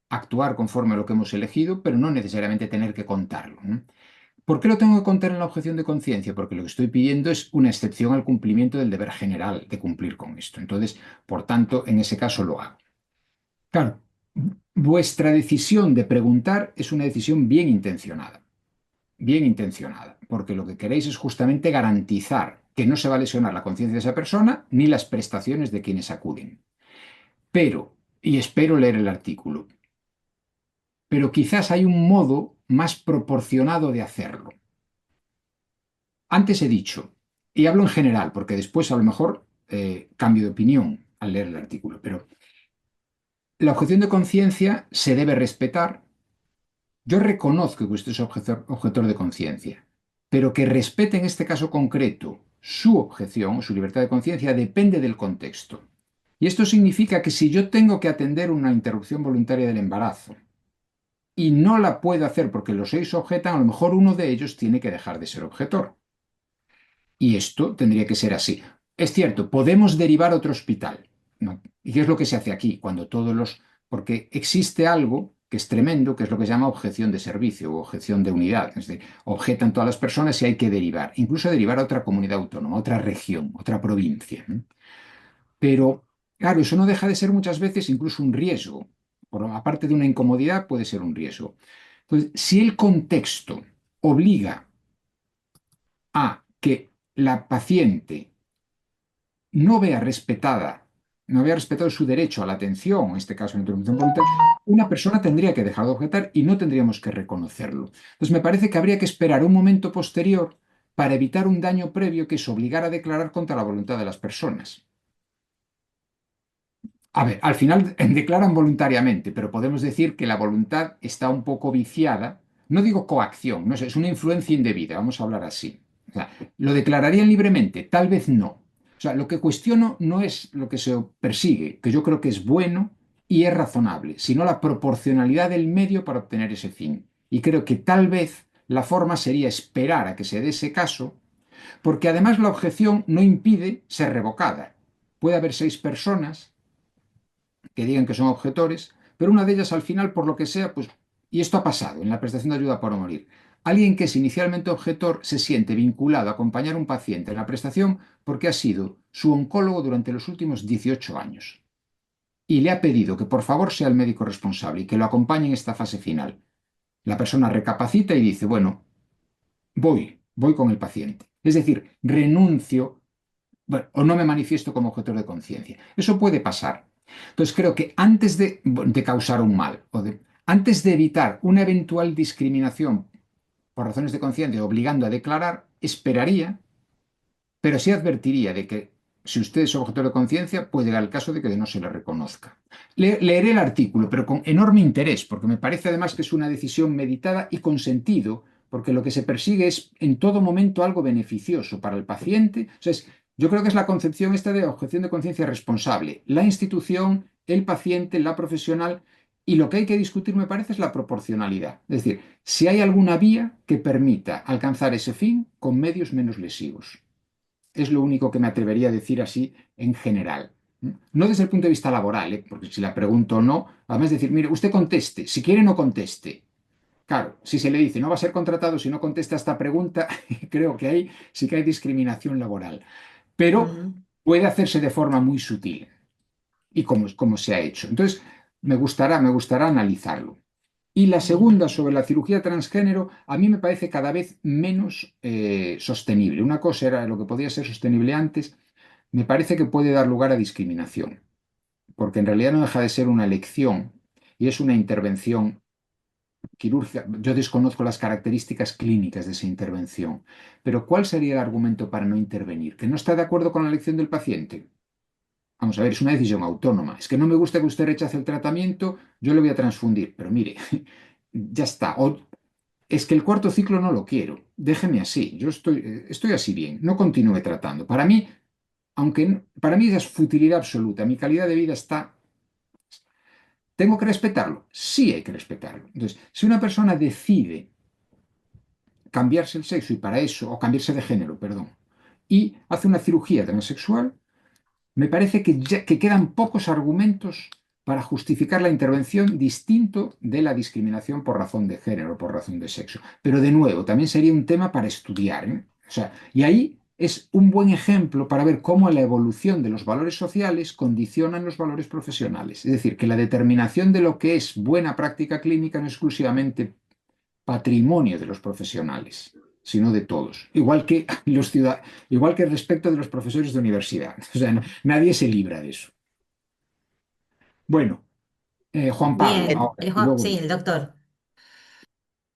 actuar conforme a lo que hemos elegido, pero no necesariamente tener que contarlo, ¿no? ¿Por qué lo tengo que contar en la objeción de conciencia? Porque lo que estoy pidiendo es una excepción al cumplimiento del deber general de cumplir con esto. Entonces, por tanto, en ese caso lo hago. Claro, vuestra decisión de preguntar es una decisión bien intencionada, porque lo que queréis es justamente garantizar que no se va a lesionar la conciencia de esa persona ni las prestaciones de quienes acuden. Pero, y espero leer el artículo, pero quizás hay un modo más proporcionado de hacerlo. Antes he dicho, y hablo en general, porque después a lo mejor cambio de opinión al leer el artículo, pero la objeción de conciencia se debe respetar. Yo reconozco que usted es objetor de conciencia, pero que respete en este caso concreto su objeción, su libertad de conciencia, depende del contexto. Y esto significa que si yo tengo que atender una interrupción voluntaria del embarazo y no la puedo hacer porque los 6 objetan, a lo mejor uno de ellos tiene que dejar de ser objetor. Y esto tendría que ser así. Es cierto, podemos derivar a otro hospital, ¿no? ¿Y qué es lo que se hace aquí? Cuando todos los... Porque existe algo que es tremendo, que es lo que se llama objeción de servicio o objeción de unidad. Es decir, objetan todas las personas y hay que derivar, incluso derivar a otra comunidad autónoma, a otra región, otra provincia, ¿no? Pero, claro, eso no deja de ser muchas veces incluso un riesgo. Aparte de una incomodidad, puede ser un riesgo. Entonces, si el contexto obliga a que la paciente no vea respetado su derecho a la atención, en este caso la interrupción voluntaria, una persona tendría que dejar de objetar y no tendríamos que reconocerlo. Entonces me parece que habría que esperar un momento posterior para evitar un daño previo que es obligar a declarar contra la voluntad de las personas. A ver, al final declaran voluntariamente, pero podemos decir que la voluntad está un poco viciada. No digo coacción, no sé, es una influencia indebida, vamos a hablar así. O sea, ¿lo declararían libremente? Tal vez no. O sea, lo que cuestiono no es lo que se persigue, que yo creo que es bueno y es razonable, sino la proporcionalidad del medio para obtener ese fin. Y creo que tal vez la forma sería esperar a que se dé ese caso, porque además la objeción no impide ser revocada. Puede haber 6 personas que digan que son objetores, pero una de ellas al final, por lo que sea, pues, y esto ha pasado en la prestación de ayuda por morir, alguien que es inicialmente objetor se siente vinculado a acompañar a un paciente en la prestación porque ha sido su oncólogo durante los últimos 18 años y le ha pedido que por favor sea el médico responsable y que lo acompañe en esta fase final. La persona recapacita y dice, bueno, voy con el paciente. Es decir, renuncio, bueno, o no me manifiesto como objetor de conciencia. Eso puede pasar. Entonces creo que antes de causar un mal, antes de evitar una eventual discriminación por razones de conciencia obligando a declarar, esperaría, pero sí advertiría de que si usted es objetor de conciencia, puede llegar el caso de que no se le reconozca. Leeré el artículo, pero con enorme interés, porque me parece además que es una decisión meditada y con sentido, porque lo que se persigue es en todo momento algo beneficioso para el paciente. O sea, yo creo que es la concepción esta de objeción de conciencia responsable. La institución, el paciente, la profesional, y lo que hay que discutir, me parece, es la proporcionalidad. Es decir, si hay alguna vía que permita alcanzar ese fin con medios menos lesivos. Es lo único que me atrevería a decir así en general. No desde el punto de vista laboral, porque si la pregunto o no, además decir, mire, usted conteste, si quiere no conteste. Claro, si se le dice no va a ser contratado si no contesta esta pregunta, creo que ahí sí que hay discriminación laboral. Pero puede hacerse de forma muy sutil y como se ha hecho. Entonces, me gustará analizarlo. Y la segunda, sobre la cirugía transgénero, a mí me parece cada vez menos sostenible. Una cosa era lo que podía ser sostenible antes, me parece que puede dar lugar a discriminación, porque en realidad no deja de ser una elección y es una intervención quirúrgica. Yo desconozco las características clínicas de esa intervención, pero ¿cuál sería el argumento para no intervenir? ¿Que no está de acuerdo con la elección del paciente? Vamos a ver, es una decisión autónoma. Es que no me gusta que usted rechace el tratamiento, yo le voy a transfundir. Pero mire, ya está. O es que el cuarto ciclo no lo quiero. Déjeme así. Yo estoy así bien. No continúe tratando. Para mí, para mí es futilidad absoluta. Mi calidad de vida está. ¿Tengo que respetarlo? Sí hay que respetarlo. Entonces, si una persona decide cambiarse el sexo y para eso, o cambiarse de género, perdón, y hace una cirugía transexual, me parece que quedan pocos argumentos para justificar la intervención distinto de la discriminación por razón de género, por razón de sexo. Pero de nuevo, también sería un tema para estudiar, ¿eh? O sea, y ahí es un buen ejemplo para ver cómo la evolución de los valores sociales condicionan los valores profesionales. Es decir, que la determinación de lo que es buena práctica clínica no es exclusivamente patrimonio de los profesionales, sino de todos. Igual que respecto de los profesores de universidad. O sea, nadie se libra de eso. Bueno, Juan Pablo, Bien, ahora, y luego sí, yo. el doctor.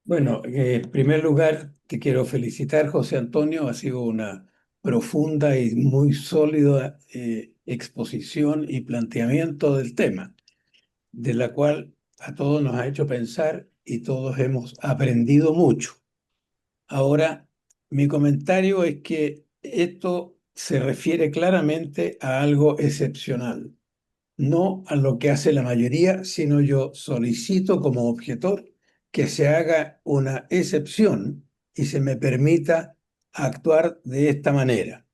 Bueno, en primer lugar, te quiero felicitar, José Antonio. Ha sido una profunda y muy sólida exposición y planteamiento del tema, de la cual a todos nos ha hecho pensar y todos hemos aprendido mucho. Ahora, mi comentario es que esto se refiere claramente a algo excepcional, no a lo que hace la mayoría, sino yo solicito como objetor que se haga una excepción y se me permita actuar de esta manera.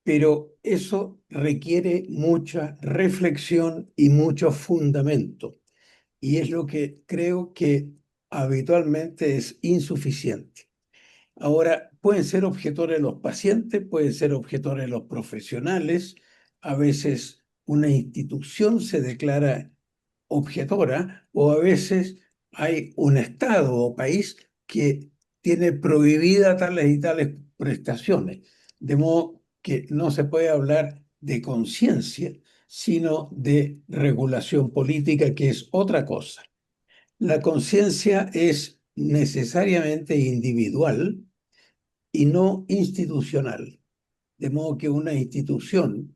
Pero eso requiere mucha reflexión y mucho fundamento, y es lo que creo que habitualmente es insuficiente. Ahora, pueden ser objetores los pacientes, pueden ser objetores los profesionales. A veces una institución se declara objetora o a veces hay un estado o país que tiene prohibida tales y tales prestaciones. De modo que no se puede hablar de conciencia, sino de regulación política, que es otra cosa. La conciencia es necesariamente individual y no institucional. De modo que una institución,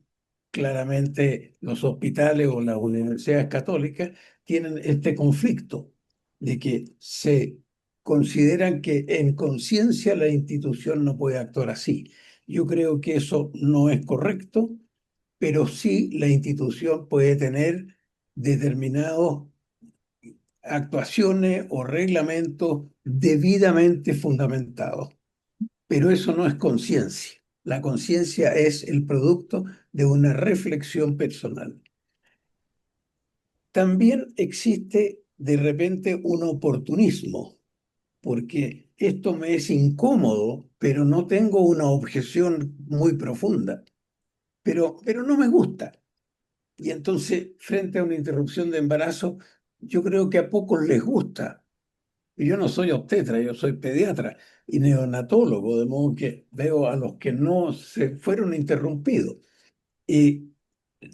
claramente los hospitales o las universidades católicas, tienen este conflicto de que se consideran que en conciencia la institución no puede actuar así. Yo creo que eso no es correcto, pero sí la institución puede tener determinadas actuaciones o reglamentos debidamente fundamentados. Pero eso no es conciencia. La conciencia es el producto de una reflexión personal. También existe de repente un oportunismo, porque esto me es incómodo, pero no tengo una objeción muy profunda, pero no me gusta. Y entonces, frente a una interrupción de embarazo, yo creo que a pocos les gusta. Y yo no soy obstetra, yo soy pediatra y neonatólogo, de modo que veo a los que no se fueron interrumpidos. Y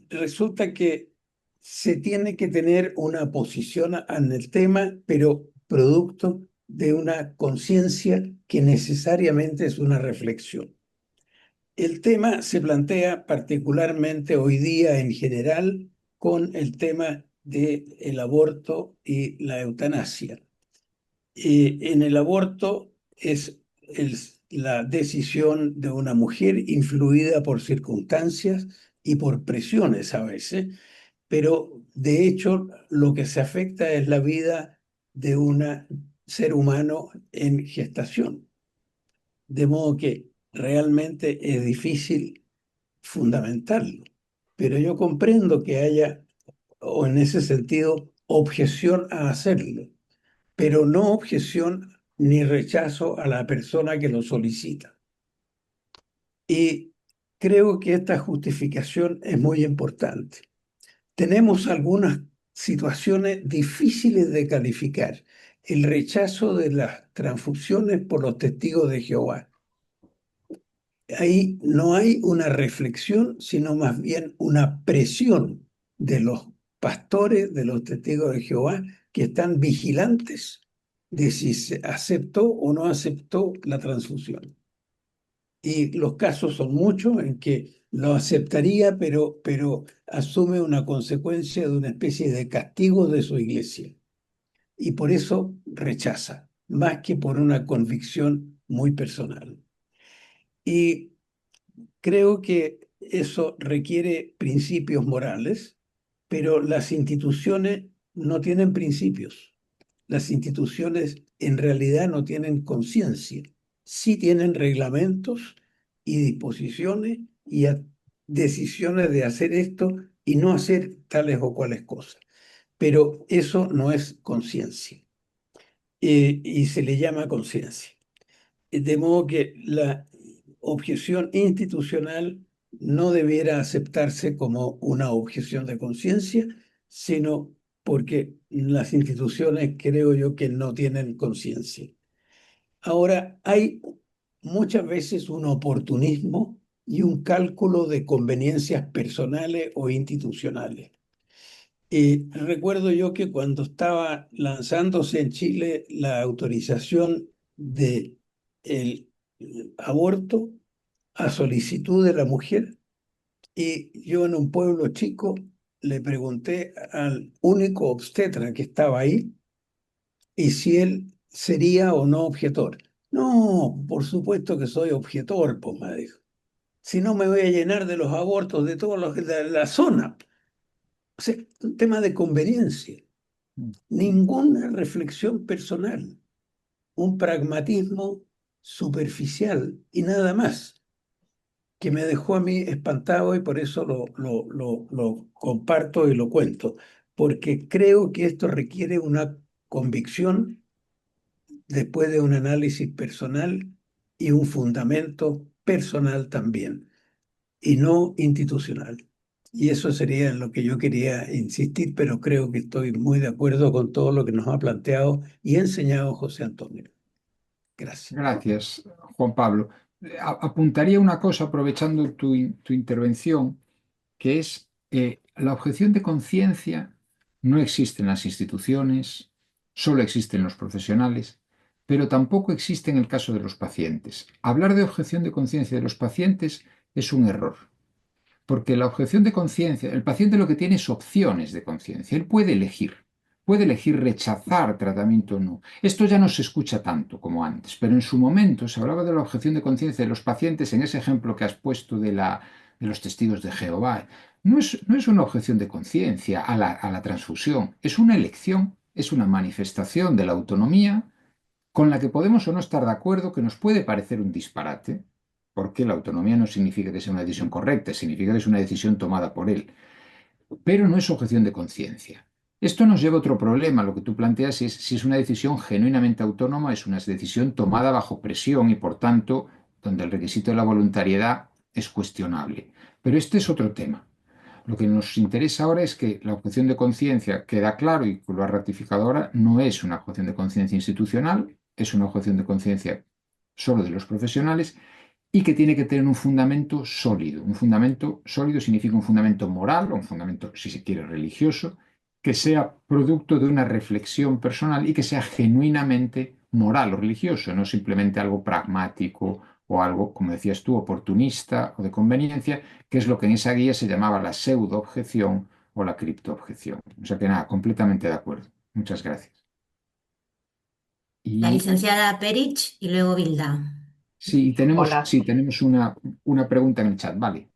resulta que se tiene que tener una posición en el tema, pero producto de una conciencia que necesariamente es una reflexión. El tema se plantea particularmente hoy día en general con el tema del aborto y la eutanasia. En el aborto es la decisión de una mujer influida por circunstancias y por presiones a veces, pero de hecho lo que se afecta es la vida de un ser humano en gestación. De modo que realmente es difícil fundamentarlo. Pero yo comprendo que haya, o en ese sentido, objeción a hacerlo, pero no objeción ni rechazo a la persona que lo solicita. Y creo que esta justificación es muy importante. Tenemos algunas situaciones difíciles de calificar. El rechazo de las transfusiones por los testigos de Jehová. Ahí no hay una reflexión, sino más bien una presión de los pastores, de los testigos de Jehová, que están vigilantes de si se aceptó o no aceptó la transfusión. Y los casos son muchos en que lo aceptaría, pero asume una consecuencia de una especie de castigo de su iglesia. Y por eso rechaza, más que por una convicción muy personal. Y creo que eso requiere principios morales, pero las instituciones no tienen principios. Las instituciones en realidad no tienen conciencia. Sí tienen reglamentos y disposiciones y decisiones de hacer esto y no hacer tales o cuales cosas. Pero eso no es conciencia. Y se le llama conciencia. De modo que la objeción institucional no debiera aceptarse como una objeción de conciencia, sino porque las instituciones creo yo que no tienen conciencia. Ahora, hay muchas veces un oportunismo y un cálculo de conveniencias personales o institucionales. Y recuerdo yo que cuando estaba lanzándose en Chile la autorización de el aborto a solicitud de la mujer, y yo en un pueblo chico le pregunté al único obstetra que estaba ahí y si él sería o no objetor. No, por supuesto que soy objetor, pues me dijo. Si no me voy a llenar de los abortos de todos los de la zona. O sea, un tema de conveniencia, ninguna reflexión personal, un pragmatismo superficial y nada más, que me dejó a mí espantado y por eso lo comparto y lo cuento, porque creo que esto requiere una convicción después de un análisis personal y un fundamento personal también, y no institucional. Y eso sería en lo que yo quería insistir, pero creo que estoy muy de acuerdo con todo lo que nos ha planteado y enseñado José Antonio. Gracias. Gracias, Juan Pablo. Apuntaría una cosa aprovechando tu intervención, que es la objeción de conciencia no existe en las instituciones, solo existe en los profesionales, pero tampoco existe en el caso de los pacientes. Hablar de objeción de conciencia de los pacientes es un error, porque la objeción de conciencia, el paciente lo que tiene es opciones de conciencia, él puede elegir rechazar tratamiento o no. Esto ya no se escucha tanto como antes, pero en su momento se hablaba de la objeción de conciencia de los pacientes en ese ejemplo que has puesto de los testigos de Jehová. No es una objeción de conciencia a la transfusión, es una elección, es una manifestación de la autonomía con la que podemos o no estar de acuerdo, que nos puede parecer un disparate, porque la autonomía no significa que sea una decisión correcta, significa que es una decisión tomada por él, pero no es objeción de conciencia. Esto nos lleva a otro problema. Lo que tú planteas es si es una decisión genuinamente autónoma, es una decisión tomada bajo presión y, por tanto, donde el requisito de la voluntariedad es cuestionable. Pero este es otro tema. Lo que nos interesa ahora es que la objeción de conciencia, queda claro y lo ha ratificado ahora, no es una objeción de conciencia institucional, es una objeción de conciencia solo de los profesionales y que tiene que tener un fundamento sólido. Un fundamento sólido significa un fundamento moral o un fundamento, si se quiere, religioso, que sea producto de una reflexión personal y que sea genuinamente moral o religioso, no simplemente algo pragmático o algo, como decías tú, oportunista o de conveniencia, que es lo que en esa guía se llamaba la pseudo-objeción o la criptoobjeción. O sea que nada, completamente de acuerdo. Muchas gracias. La Y licenciada Perich y luego Vilda. Hola. sí, tenemos una pregunta en el chat, vale.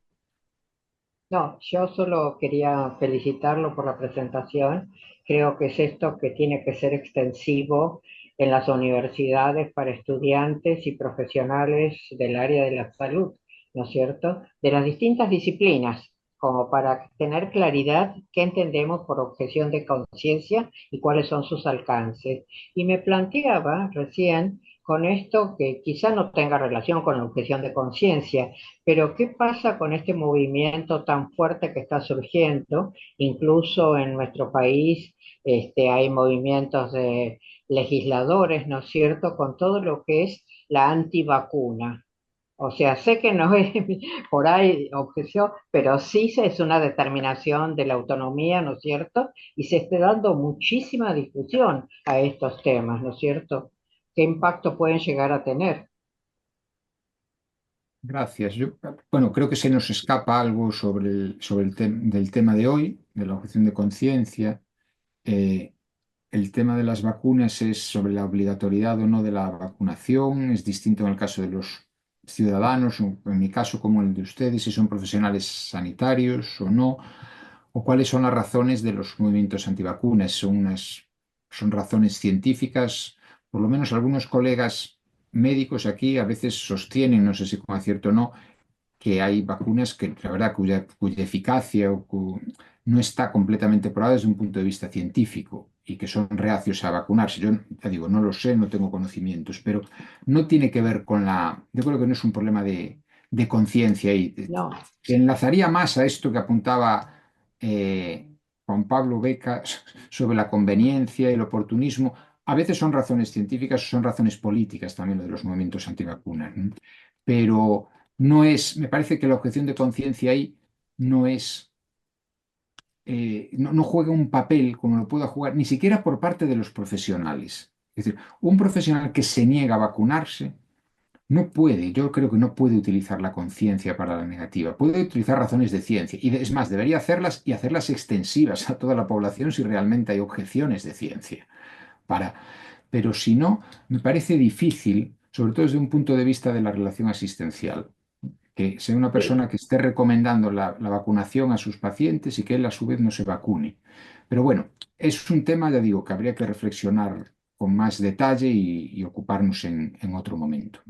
No, yo solo quería felicitarlo por la presentación. Creo que es esto que tiene que ser extensivo en las universidades para estudiantes y profesionales del área de la salud, ¿no es cierto? De las distintas disciplinas, como para tener claridad qué entendemos por objeción de conciencia y cuáles son sus alcances. Y me planteaba recién con esto que quizá no tenga relación con la objeción de conciencia, pero ¿qué pasa con este movimiento tan fuerte que está surgiendo? Incluso en nuestro país hay movimientos de legisladores, ¿no es cierto?, con todo lo que es la antivacuna. O sea, sé que no es por ahí objeción, pero sí es una determinación de la autonomía, ¿no es cierto? Y se está dando muchísima discusión a estos temas, ¿no es cierto? ¿Qué impacto pueden llegar a tener? Gracias. Bueno, creo que se nos escapa algo del tema de hoy, de la objeción de conciencia. Eh, el tema de las vacunas es sobre la obligatoriedad o no de la vacunación. Es distinto en el caso de los ciudadanos, o en mi caso como el de ustedes, si son profesionales sanitarios o no, o cuáles son las razones de los movimientos antivacunas. Son razones científicas. Por lo menos algunos colegas médicos aquí a veces sostienen, no sé si con acierto o no, que hay vacunas que, la verdad, cuya eficacia no está completamente probada desde un punto de vista científico y que son reacios a vacunarse. Yo ya digo, no lo sé, no tengo conocimientos, pero no tiene que ver con yo creo que no es un problema de conciencia y No. se enlazaría más a esto que apuntaba Juan Pablo Beca sobre la conveniencia y el oportunismo. A veces son razones científicas, son razones políticas también lo de los movimientos antivacunas, ¿no? Pero no es, me parece que la objeción de conciencia ahí no es no juega un papel como lo pueda jugar, ni siquiera por parte de los profesionales. Es decir, un profesional que se niega a vacunarse no puede, yo creo que no puede utilizar la conciencia para la negativa, puede utilizar razones de ciencia. Y es más, debería hacerlas y hacerlas extensivas a toda la población si realmente hay objeciones de ciencia. Para, pero si no, me parece difícil, sobre todo desde un punto de vista de la relación asistencial, que sea una Sí, persona que esté recomendando la vacunación a sus pacientes y que él a su vez no se vacune. Pero bueno, es un tema, ya digo, que habría que reflexionar con más detalle y ocuparnos en otro momento.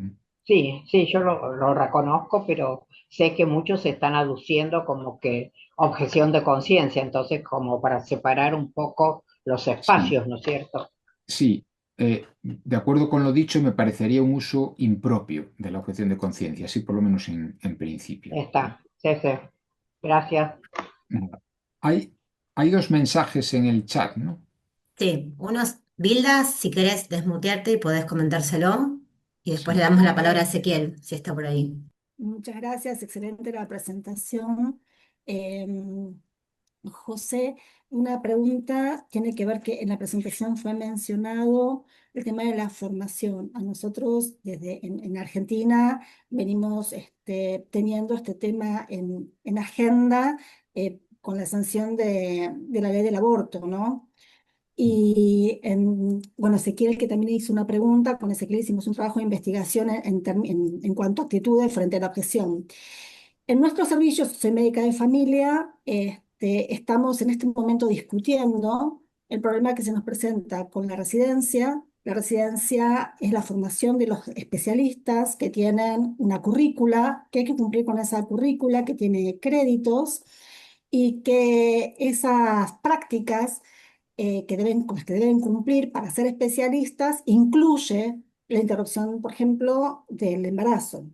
sí, sí, yo lo reconozco, pero sé que muchos están aduciendo como que objeción de conciencia, entonces como para separar un poco los Sí, espacios, ¿no es cierto? sí. De acuerdo con lo dicho, me parecería un uso impropio de la objeción de conciencia, así por lo menos en principio. Está, sí, sí. Gracias. Nada. Hay dos mensajes en el chat, ¿no? Sí, unos, Bilda, si querés desmutearte y podés comentárselo. Y después le Sí. damos la palabra a Ezequiel, si está por ahí. Muchas gracias, excelente la presentación. José, una pregunta tiene que ver que en la presentación fue mencionado el tema de la formación. A nosotros desde en Argentina venimos teniendo este tema en agenda con la sanción de la ley del aborto, ¿no? Y bueno, Ezequiel, que también hizo una pregunta, con Ezequiel hicimos un trabajo de investigación en cuanto a actitudes frente a la objeción. En nuestros servicios, soy médica de familia, estamos en este momento discutiendo el problema que se nos presenta con la residencia. La residencia es la formación de los especialistas que tienen una currícula, que hay que cumplir con esa currícula, que tiene créditos y que esas prácticas con las que deben cumplir para ser especialistas incluye la interrupción, por ejemplo, del embarazo,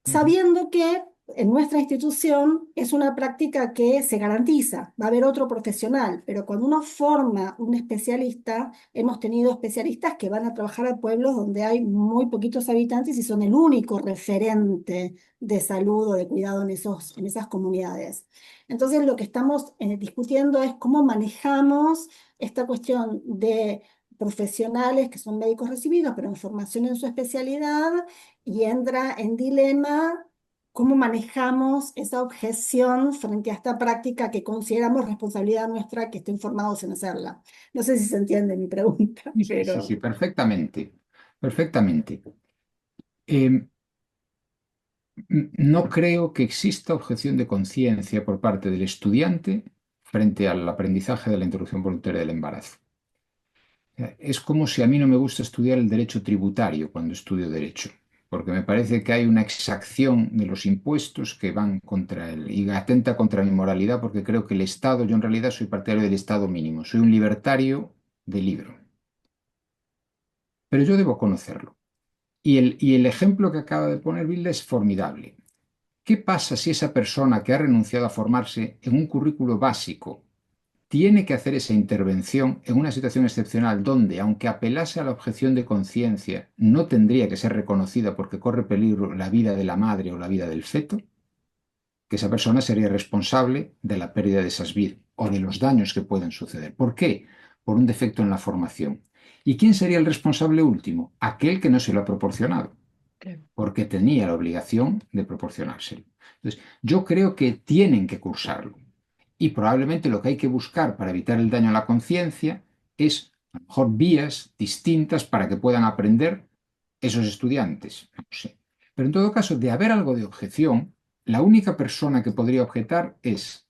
Ujú. sabiendo que en nuestra institución es una práctica que se garantiza, va a haber otro profesional, pero cuando uno forma un especialista, hemos tenido especialistas que van a trabajar a pueblos donde hay muy poquitos habitantes y son el único referente de salud o de cuidado en esas comunidades. Entonces, lo que estamos discutiendo es cómo manejamos esta cuestión de profesionales que son médicos recibidos, pero en formación en su especialidad, y entra en dilema cómo manejamos esa objeción frente a esta práctica que consideramos responsabilidad nuestra que estén formados en hacerla. No sé si se entiende mi pregunta, Sí, sí, sí, sí, pero perfectamente, perfectamente. Eh, no creo que exista objeción de conciencia por parte del estudiante frente al aprendizaje de la interrupción voluntaria del embarazo. Es como si a mí no me gusta estudiar el derecho tributario cuando estudio derecho, porque me parece que hay una exacción de los impuestos que van contra él y atenta contra mi moralidad, porque creo que el Estado, yo en realidad soy partidario del Estado mínimo, soy un libertario de libro, pero yo debo conocerlo. Y el ejemplo que acaba de poner Bilda es formidable. ¿Qué pasa si esa persona que ha renunciado a formarse en un currículo básico tiene que hacer esa intervención en una situación excepcional donde, aunque apelase a la objeción de conciencia, no tendría que ser reconocida porque corre peligro la vida de la madre o la vida del feto? Que esa persona sería responsable de la pérdida de esas vidas o de los daños que pueden suceder. ¿Por qué? Por un defecto en la formación. ¿Y quién sería el responsable último? Aquel que no se lo ha proporcionado, porque tenía la obligación de proporcionárselo. Entonces, yo creo que tienen que cursarlo. Y probablemente lo que hay que buscar para evitar el daño a la conciencia es a lo mejor vías distintas para que puedan aprender esos estudiantes. No sé. Pero en todo caso, de haber algo de objeción, la única persona que podría objetar es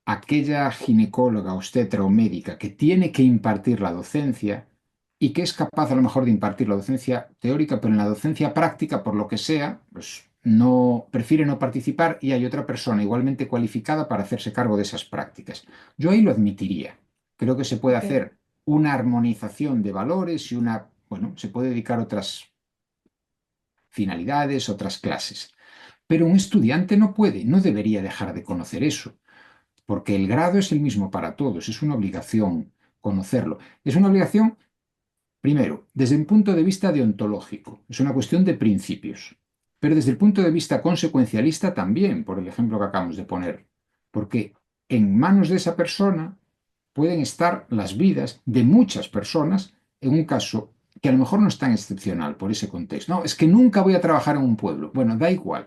aquella ginecóloga, obstetra o médica que tiene que impartir la docencia y que es capaz a lo mejor de impartir la docencia teórica, pero en la docencia práctica, por lo que sea, pues no prefiere no participar y hay otra persona igualmente cualificada para hacerse cargo de esas prácticas. Yo ahí lo admitiría. Creo que se puede ok. hacer una armonización de valores y bueno, se puede dedicar a otras finalidades, otras clases. Pero un estudiante no puede, no debería dejar de conocer eso porque el grado es el mismo para todos, es una obligación conocerlo. Es una obligación, primero, desde un punto de vista deontológico, es una cuestión de principios, pero desde el punto de vista consecuencialista también, por el ejemplo que acabamos de poner, porque en manos de esa persona pueden estar las vidas de muchas personas en un caso que a lo mejor no es tan excepcional por ese contexto. No, es que nunca voy a trabajar en un pueblo. Bueno, da igual.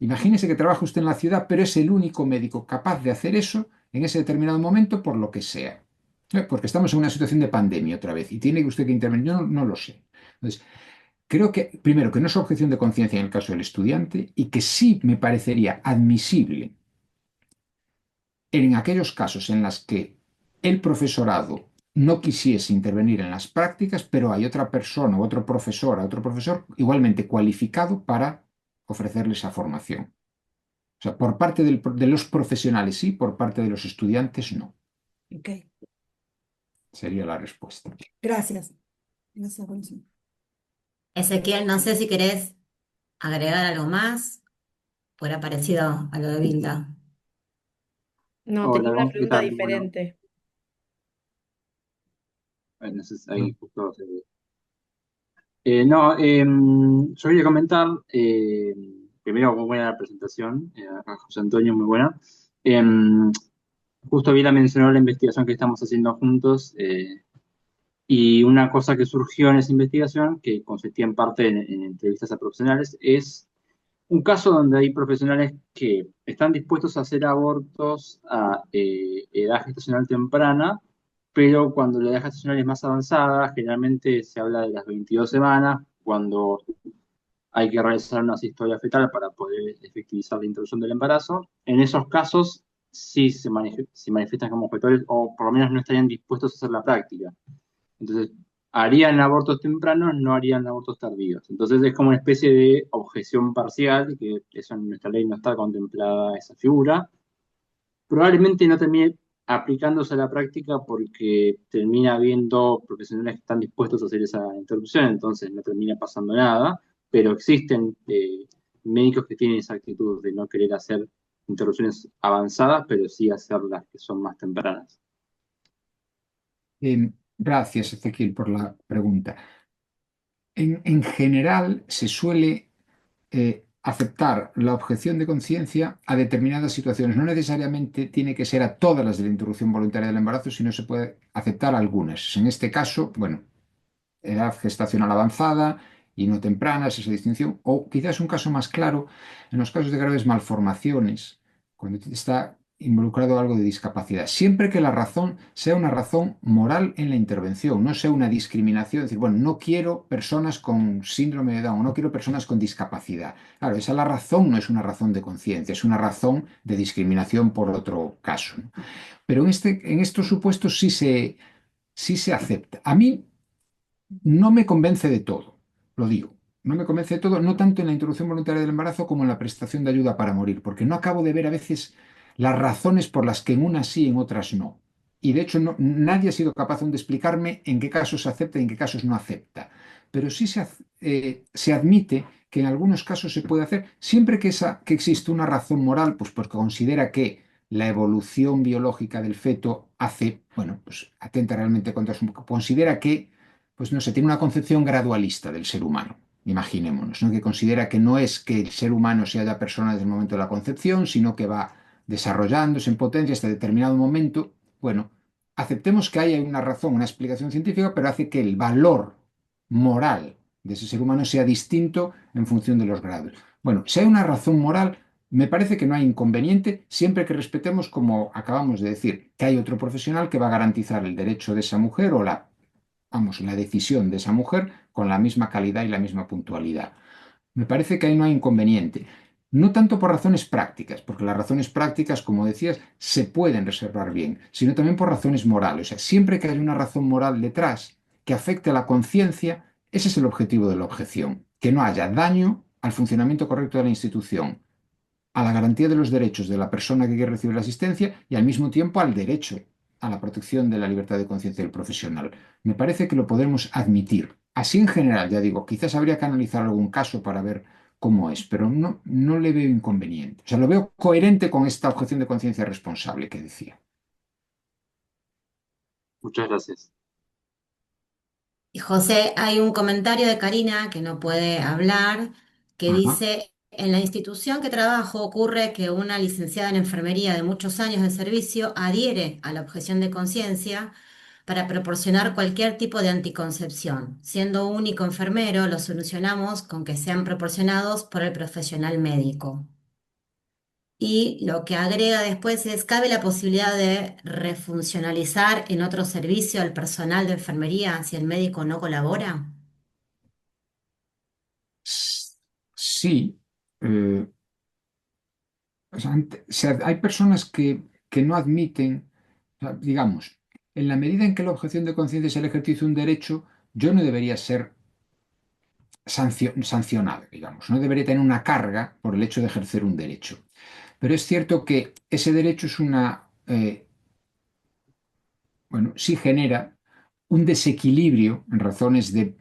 Imagínese que trabaja usted en la ciudad, pero es el único médico capaz de hacer eso en ese determinado momento por lo que sea. Porque estamos en una situación de pandemia otra vez y tiene usted que intervenir. Yo no lo sé. Entonces, creo que, primero, que no es objeción de conciencia en el caso del estudiante y que sí me parecería admisible en aquellos casos en los que el profesorado no quisiese intervenir en las prácticas, pero hay otra persona, otro profesor igualmente cualificado para ofrecerle esa formación. O sea, por parte de los profesionales sí, por parte de los estudiantes no. Ok, Sería la respuesta. gracias. Gracias, buenísimo. Ezequiel, no sé si querés agregar algo más, o era parecido a lo de Vilda. No, tenía Hola, una ¿qué pregunta tal? Bueno, diferente. no sé si ahí justo no, yo quería comentar, primero, muy buena la presentación, a José Antonio, muy buena. Em, Justo Vila mencionó la investigación que estamos haciendo juntos, y una cosa que surgió en esa investigación, que consistía en parte en entrevistas a profesionales, es un caso donde hay profesionales que están dispuestos a hacer abortos a edad gestacional temprana, pero cuando la edad gestacional es más avanzada, generalmente se habla de las 22 semanas, cuando hay que realizar una historia fetal para poder efectivizar la interrupción del embarazo. En esos casos sí se manifiestan como objetores, o por lo menos no estarían dispuestos a hacer la práctica. Entonces, harían abortos tempranos, no harían abortos tardíos. Entonces es como una especie de objeción parcial, que eso en nuestra ley no está contemplada esa figura. Probablemente no termine aplicándose a la práctica porque termina habiendo profesionales que están dispuestos a hacer esa interrupción, entonces no termina pasando nada, pero existen médicos que tienen esa actitud de no querer hacer interrupciones avanzadas, pero sí hacer las que son más tempranas. Gracias, Ezequiel, por la pregunta. En general, se suele aceptar la objeción de conciencia a determinadas situaciones. No necesariamente tiene que ser a todas las de la interrupción voluntaria del embarazo, sino se puede aceptar algunas. En este caso, bueno, edad gestacional avanzada y no temprana, es esa distinción. O quizás un caso más claro, en los casos de graves malformaciones, cuando está involucrado algo de discapacidad. Siempre que la razón sea una razón moral en la intervención, no sea una discriminación, es decir, bueno, no quiero personas con síndrome de Down, no quiero personas con discapacidad. Claro, esa la razón no es una razón de conciencia, es una razón de discriminación por otro caso, ¿no? Pero en estos supuestos sí se acepta. A mí no me convence de todo, lo digo. No me convence de todo, no tanto en la interrupción voluntaria del embarazo como en la prestación de ayuda para morir, porque no acabo de ver a veces las razones por las que en unas sí y en otras no. Y de hecho nadie ha sido capaz aún de explicarme en qué casos se acepta y en qué casos no acepta. Pero sí se admite que en algunos casos se puede hacer, siempre que existe una razón moral, pues porque considera que la evolución biológica del feto hace, bueno, pues atenta realmente contra su... Considera que pues no sé, tiene una concepción gradualista del ser humano, imaginémonos, ¿no? Que considera que no es que el ser humano sea ya persona desde el momento de la concepción, sino que va desarrollándose en potencia hasta determinado momento. Bueno, aceptemos que haya una razón, una explicación científica, pero hace que el valor moral de ese ser humano sea distinto en función de los grados. Bueno, si hay una razón moral, me parece que no hay inconveniente siempre que respetemos, como acabamos de decir, que hay otro profesional que va a garantizar el derecho de esa mujer o la decisión de esa mujer con la misma calidad y la misma puntualidad. Me parece que ahí no hay inconveniente. No tanto por razones prácticas, porque las razones prácticas, como decías, se pueden reservar bien, sino también por razones morales. O sea, siempre que hay una razón moral detrás que afecte a la conciencia, ese es el objetivo de la objeción, que no haya daño al funcionamiento correcto de la institución, a la garantía de los derechos de la persona que quiere recibir la asistencia y al mismo tiempo al derecho a la protección de la libertad de conciencia del profesional. Me parece que lo podemos admitir. Así en general, ya digo, quizás habría que analizar algún caso para ver cómo es, pero no le veo inconveniente. O sea, lo veo coherente con esta objeción de conciencia responsable que decía. Muchas gracias. Y José, hay un comentario de Karina que no puede hablar, que Ajá. dice, En la institución que trabajo ocurre que una licenciada en enfermería de muchos años de servicio adhiere a la objeción de conciencia para proporcionar cualquier tipo de anticoncepción. Siendo único enfermero, lo solucionamos con que sean proporcionados por el profesional médico. Y lo que agrega después es, ¿cabe la posibilidad de refuncionalizar en otro servicio al personal de enfermería si el médico no colabora? Sí, eh, o sea, hay personas que no admiten, o sea, digamos, en la medida en que la objeción de conciencia es el ejercicio de un derecho, yo no debería ser sancionado, digamos, no debería tener una carga por el hecho de ejercer un derecho. Pero es cierto que ese derecho es bueno, sí genera un desequilibrio en razones de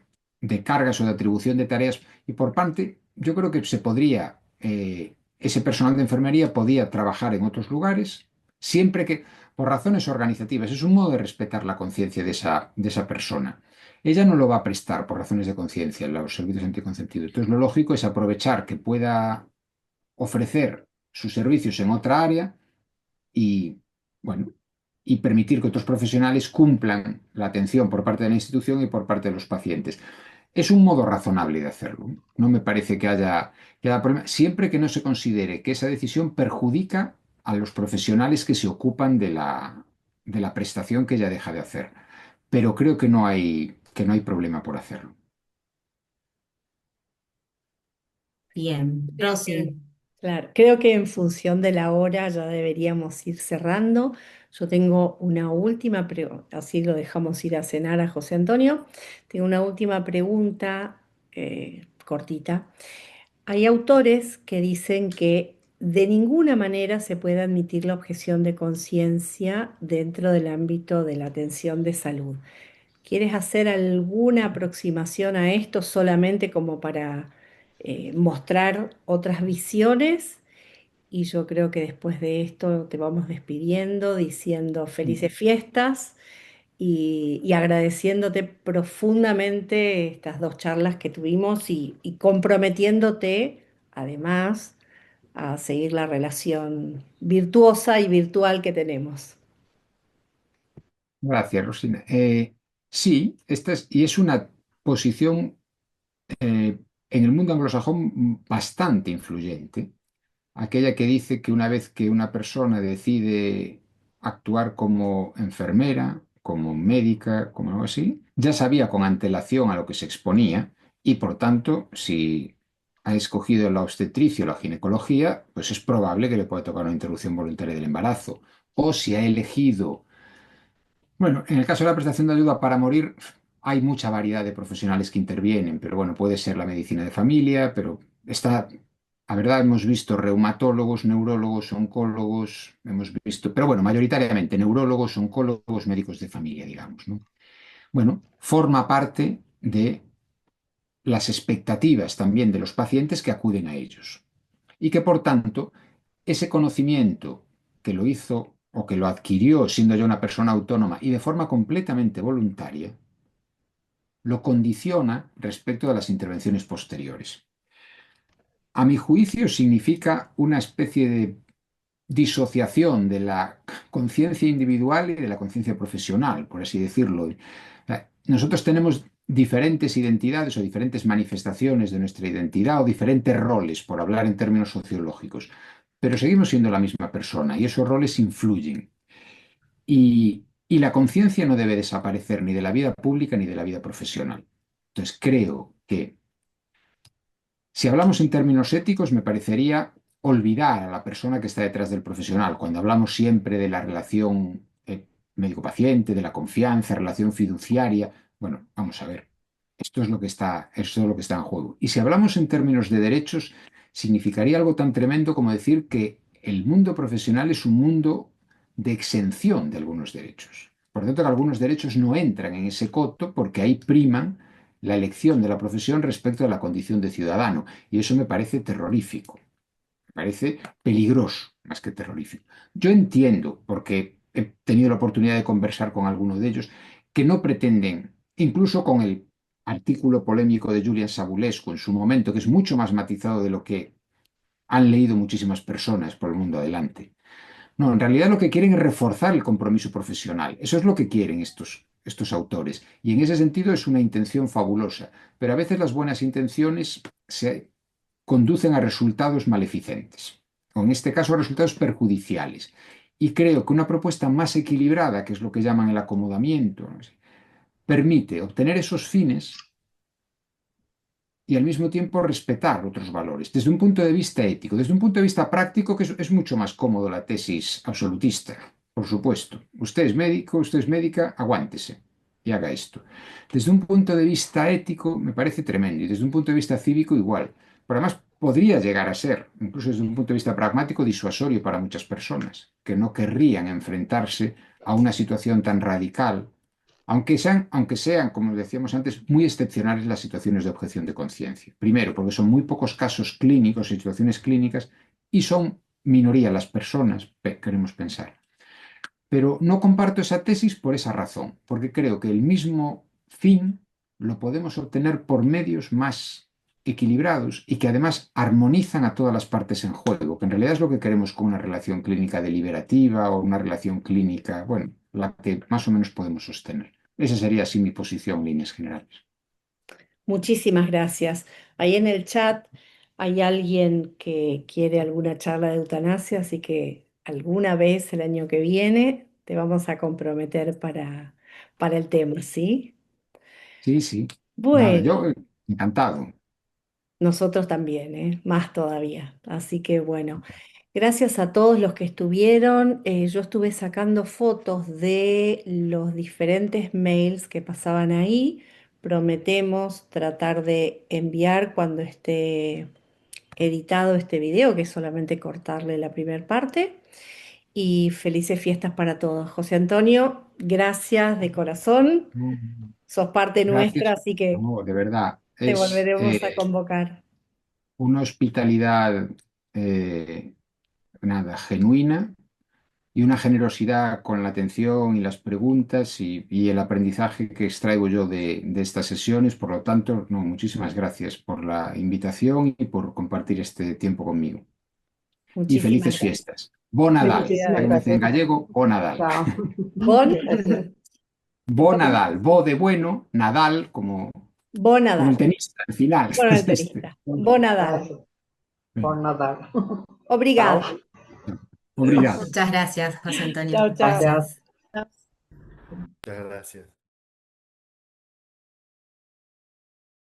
cargas o de atribución de tareas y por parte, yo creo que se podría, ese personal de enfermería podía trabajar en otros lugares, siempre que, por razones organizativas, es un modo de respetar la conciencia de esa persona. Ella no lo va a prestar por razones de conciencia en los servicios anticonceptivos. Entonces, lo lógico es aprovechar que pueda ofrecer sus servicios en otra área y, bueno, y permitir que otros profesionales cumplan la atención por parte de la institución y por parte de los pacientes. Es un modo razonable de hacerlo. No me parece que haya problema, siempre que no se considere que esa decisión perjudica a los profesionales que se ocupan de la prestación que ella deja de hacer. Pero creo que no hay problema por hacerlo. Bien, Rosy. Claro, creo que en función de la hora ya deberíamos ir cerrando. Yo tengo una última pregunta, así lo dejamos ir a cenar a José Antonio. Tengo una última pregunta cortita. Hay autores que dicen que de ninguna manera se puede admitir la objeción de conciencia dentro del ámbito de la atención de salud. ¿Quieres hacer alguna aproximación a esto solamente como para mostrar otras visiones? Y yo creo que después de esto te vamos despidiendo, diciendo felices fiestas y agradeciéndote profundamente estas dos charlas que tuvimos y comprometiéndote además a seguir la relación virtuosa y virtual que tenemos. Gracias, Rosina. Sí, y es una posición en el mundo anglosajón bastante influyente, aquella que dice que una vez que una persona decide actuar como enfermera, como médica, como algo así, ya sabía con antelación a lo que se exponía y por tanto, si ha escogido la obstetricia o la ginecología, pues es probable que le pueda tocar una interrupción voluntaria del embarazo. O si ha elegido, bueno, en el caso de la prestación de ayuda para morir, hay mucha variedad de profesionales que intervienen, pero bueno, puede ser la medicina de familia, pero está, la verdad, hemos visto reumatólogos, neurólogos, oncólogos, hemos visto, pero bueno, mayoritariamente neurólogos, oncólogos, médicos de familia, digamos, ¿no? Bueno, forma parte de las expectativas también de los pacientes que acuden a ellos y que por tanto ese conocimiento que lo hizo o que lo adquirió siendo ya una persona autónoma y de forma completamente voluntaria, lo condiciona respecto de las intervenciones posteriores. A mi juicio significa una especie de disociación de la conciencia individual y de la conciencia profesional, por así decirlo. Nosotros tenemos diferentes identidades o diferentes manifestaciones de nuestra identidad o diferentes roles, por hablar en términos sociológicos, pero seguimos siendo la misma persona y esos roles influyen. Y la conciencia no debe desaparecer ni de la vida pública ni de la vida profesional. Entonces, creo que si hablamos en términos éticos, me parecería olvidar a la persona que está detrás del profesional. Cuando hablamos siempre de la relación médico-paciente, de la confianza, relación fiduciaria, bueno, vamos a ver. Esto es lo que está en juego. Y si hablamos en términos de derechos, significaría algo tan tremendo como decir que el mundo profesional es un mundo de exención de algunos derechos. Por lo tanto, que algunos derechos no entran en ese coto porque ahí priman la elección de la profesión respecto a la condición de ciudadano. Y eso me parece terrorífico, me parece peligroso más que terrorífico. Yo entiendo, porque he tenido la oportunidad de conversar con algunos de ellos, que no pretenden, incluso con el artículo polémico de Julian Savulescu en su momento, que es mucho más matizado de lo que han leído muchísimas personas por el mundo adelante. No, en realidad lo que quieren es reforzar el compromiso profesional. Eso es lo que quieren estos autores. Y en ese sentido es una intención fabulosa. Pero a veces las buenas intenciones se conducen a resultados maleficentes, o en este caso a resultados perjudiciales. Y creo que una propuesta más equilibrada, que es lo que llaman el acomodamiento, ¿no? Permite obtener esos fines y al mismo tiempo respetar otros valores, desde un punto de vista ético, desde un punto de vista práctico, que es mucho más cómodo la tesis absolutista, por supuesto. Usted es médico, usted es médica, aguántese y haga esto. Desde un punto de vista ético me parece tremendo y desde un punto de vista cívico igual. Pero además podría llegar a ser, incluso desde un punto de vista pragmático, disuasorio para muchas personas que no querrían enfrentarse a una situación tan radical, aunque sean, como decíamos antes, muy excepcionales las situaciones de objeción de conciencia. Primero, porque son muy pocos casos clínicos, situaciones clínicas, y son minoría las personas, queremos pensar. Pero no comparto esa tesis por esa razón, porque creo que el mismo fin lo podemos obtener por medios más equilibrados y que además armonizan a todas las partes en juego, que en realidad es lo que queremos con una relación clínica deliberativa o una relación clínica, bueno, la que más o menos podemos sostener. Esa sería así mi posición en líneas generales. Muchísimas gracias. Ahí en el chat hay alguien que quiere alguna charla de eutanasia, así que alguna vez el año que viene te vamos a comprometer para el tema, ¿sí? Sí, sí. Nada, Bueno, yo encantado. nosotros también, ¿eh? Más todavía. Así que bueno, gracias a todos los que estuvieron. Yo estuve sacando fotos de los diferentes mails que pasaban ahí. Prometemos tratar de enviar cuando esté editado este video, que es solamente cortarle la primera parte. Y felices fiestas para todos. José Antonio, gracias de corazón. Sos parte nuestra, Gracias. así que No, de verdad, te es volveremos a convocar. una hospitalidad, eh, nada, genuina y una generosidad con la atención y las preguntas y el aprendizaje que extraigo yo de estas sesiones. Por lo tanto, no, muchísimas gracias por la invitación y por compartir este tiempo conmigo. Y Muchísimas felices gracias. fiestas. Bo Nadal, Muchísimas como Felicidades. dicen en gracias. gallego, Bo Nadal. Chao. Bon, Gracias. Bo Nadal, Bo de bueno, Nadal como el Bonadal. tenista al final. Bueno, el Este. tenista. Bonadal. Gracias por nadar. Obrigada. Chao. Obrigado. Muchas gracias, José Antonio. Chao, chao. Gracias. Gracias. Muchas gracias.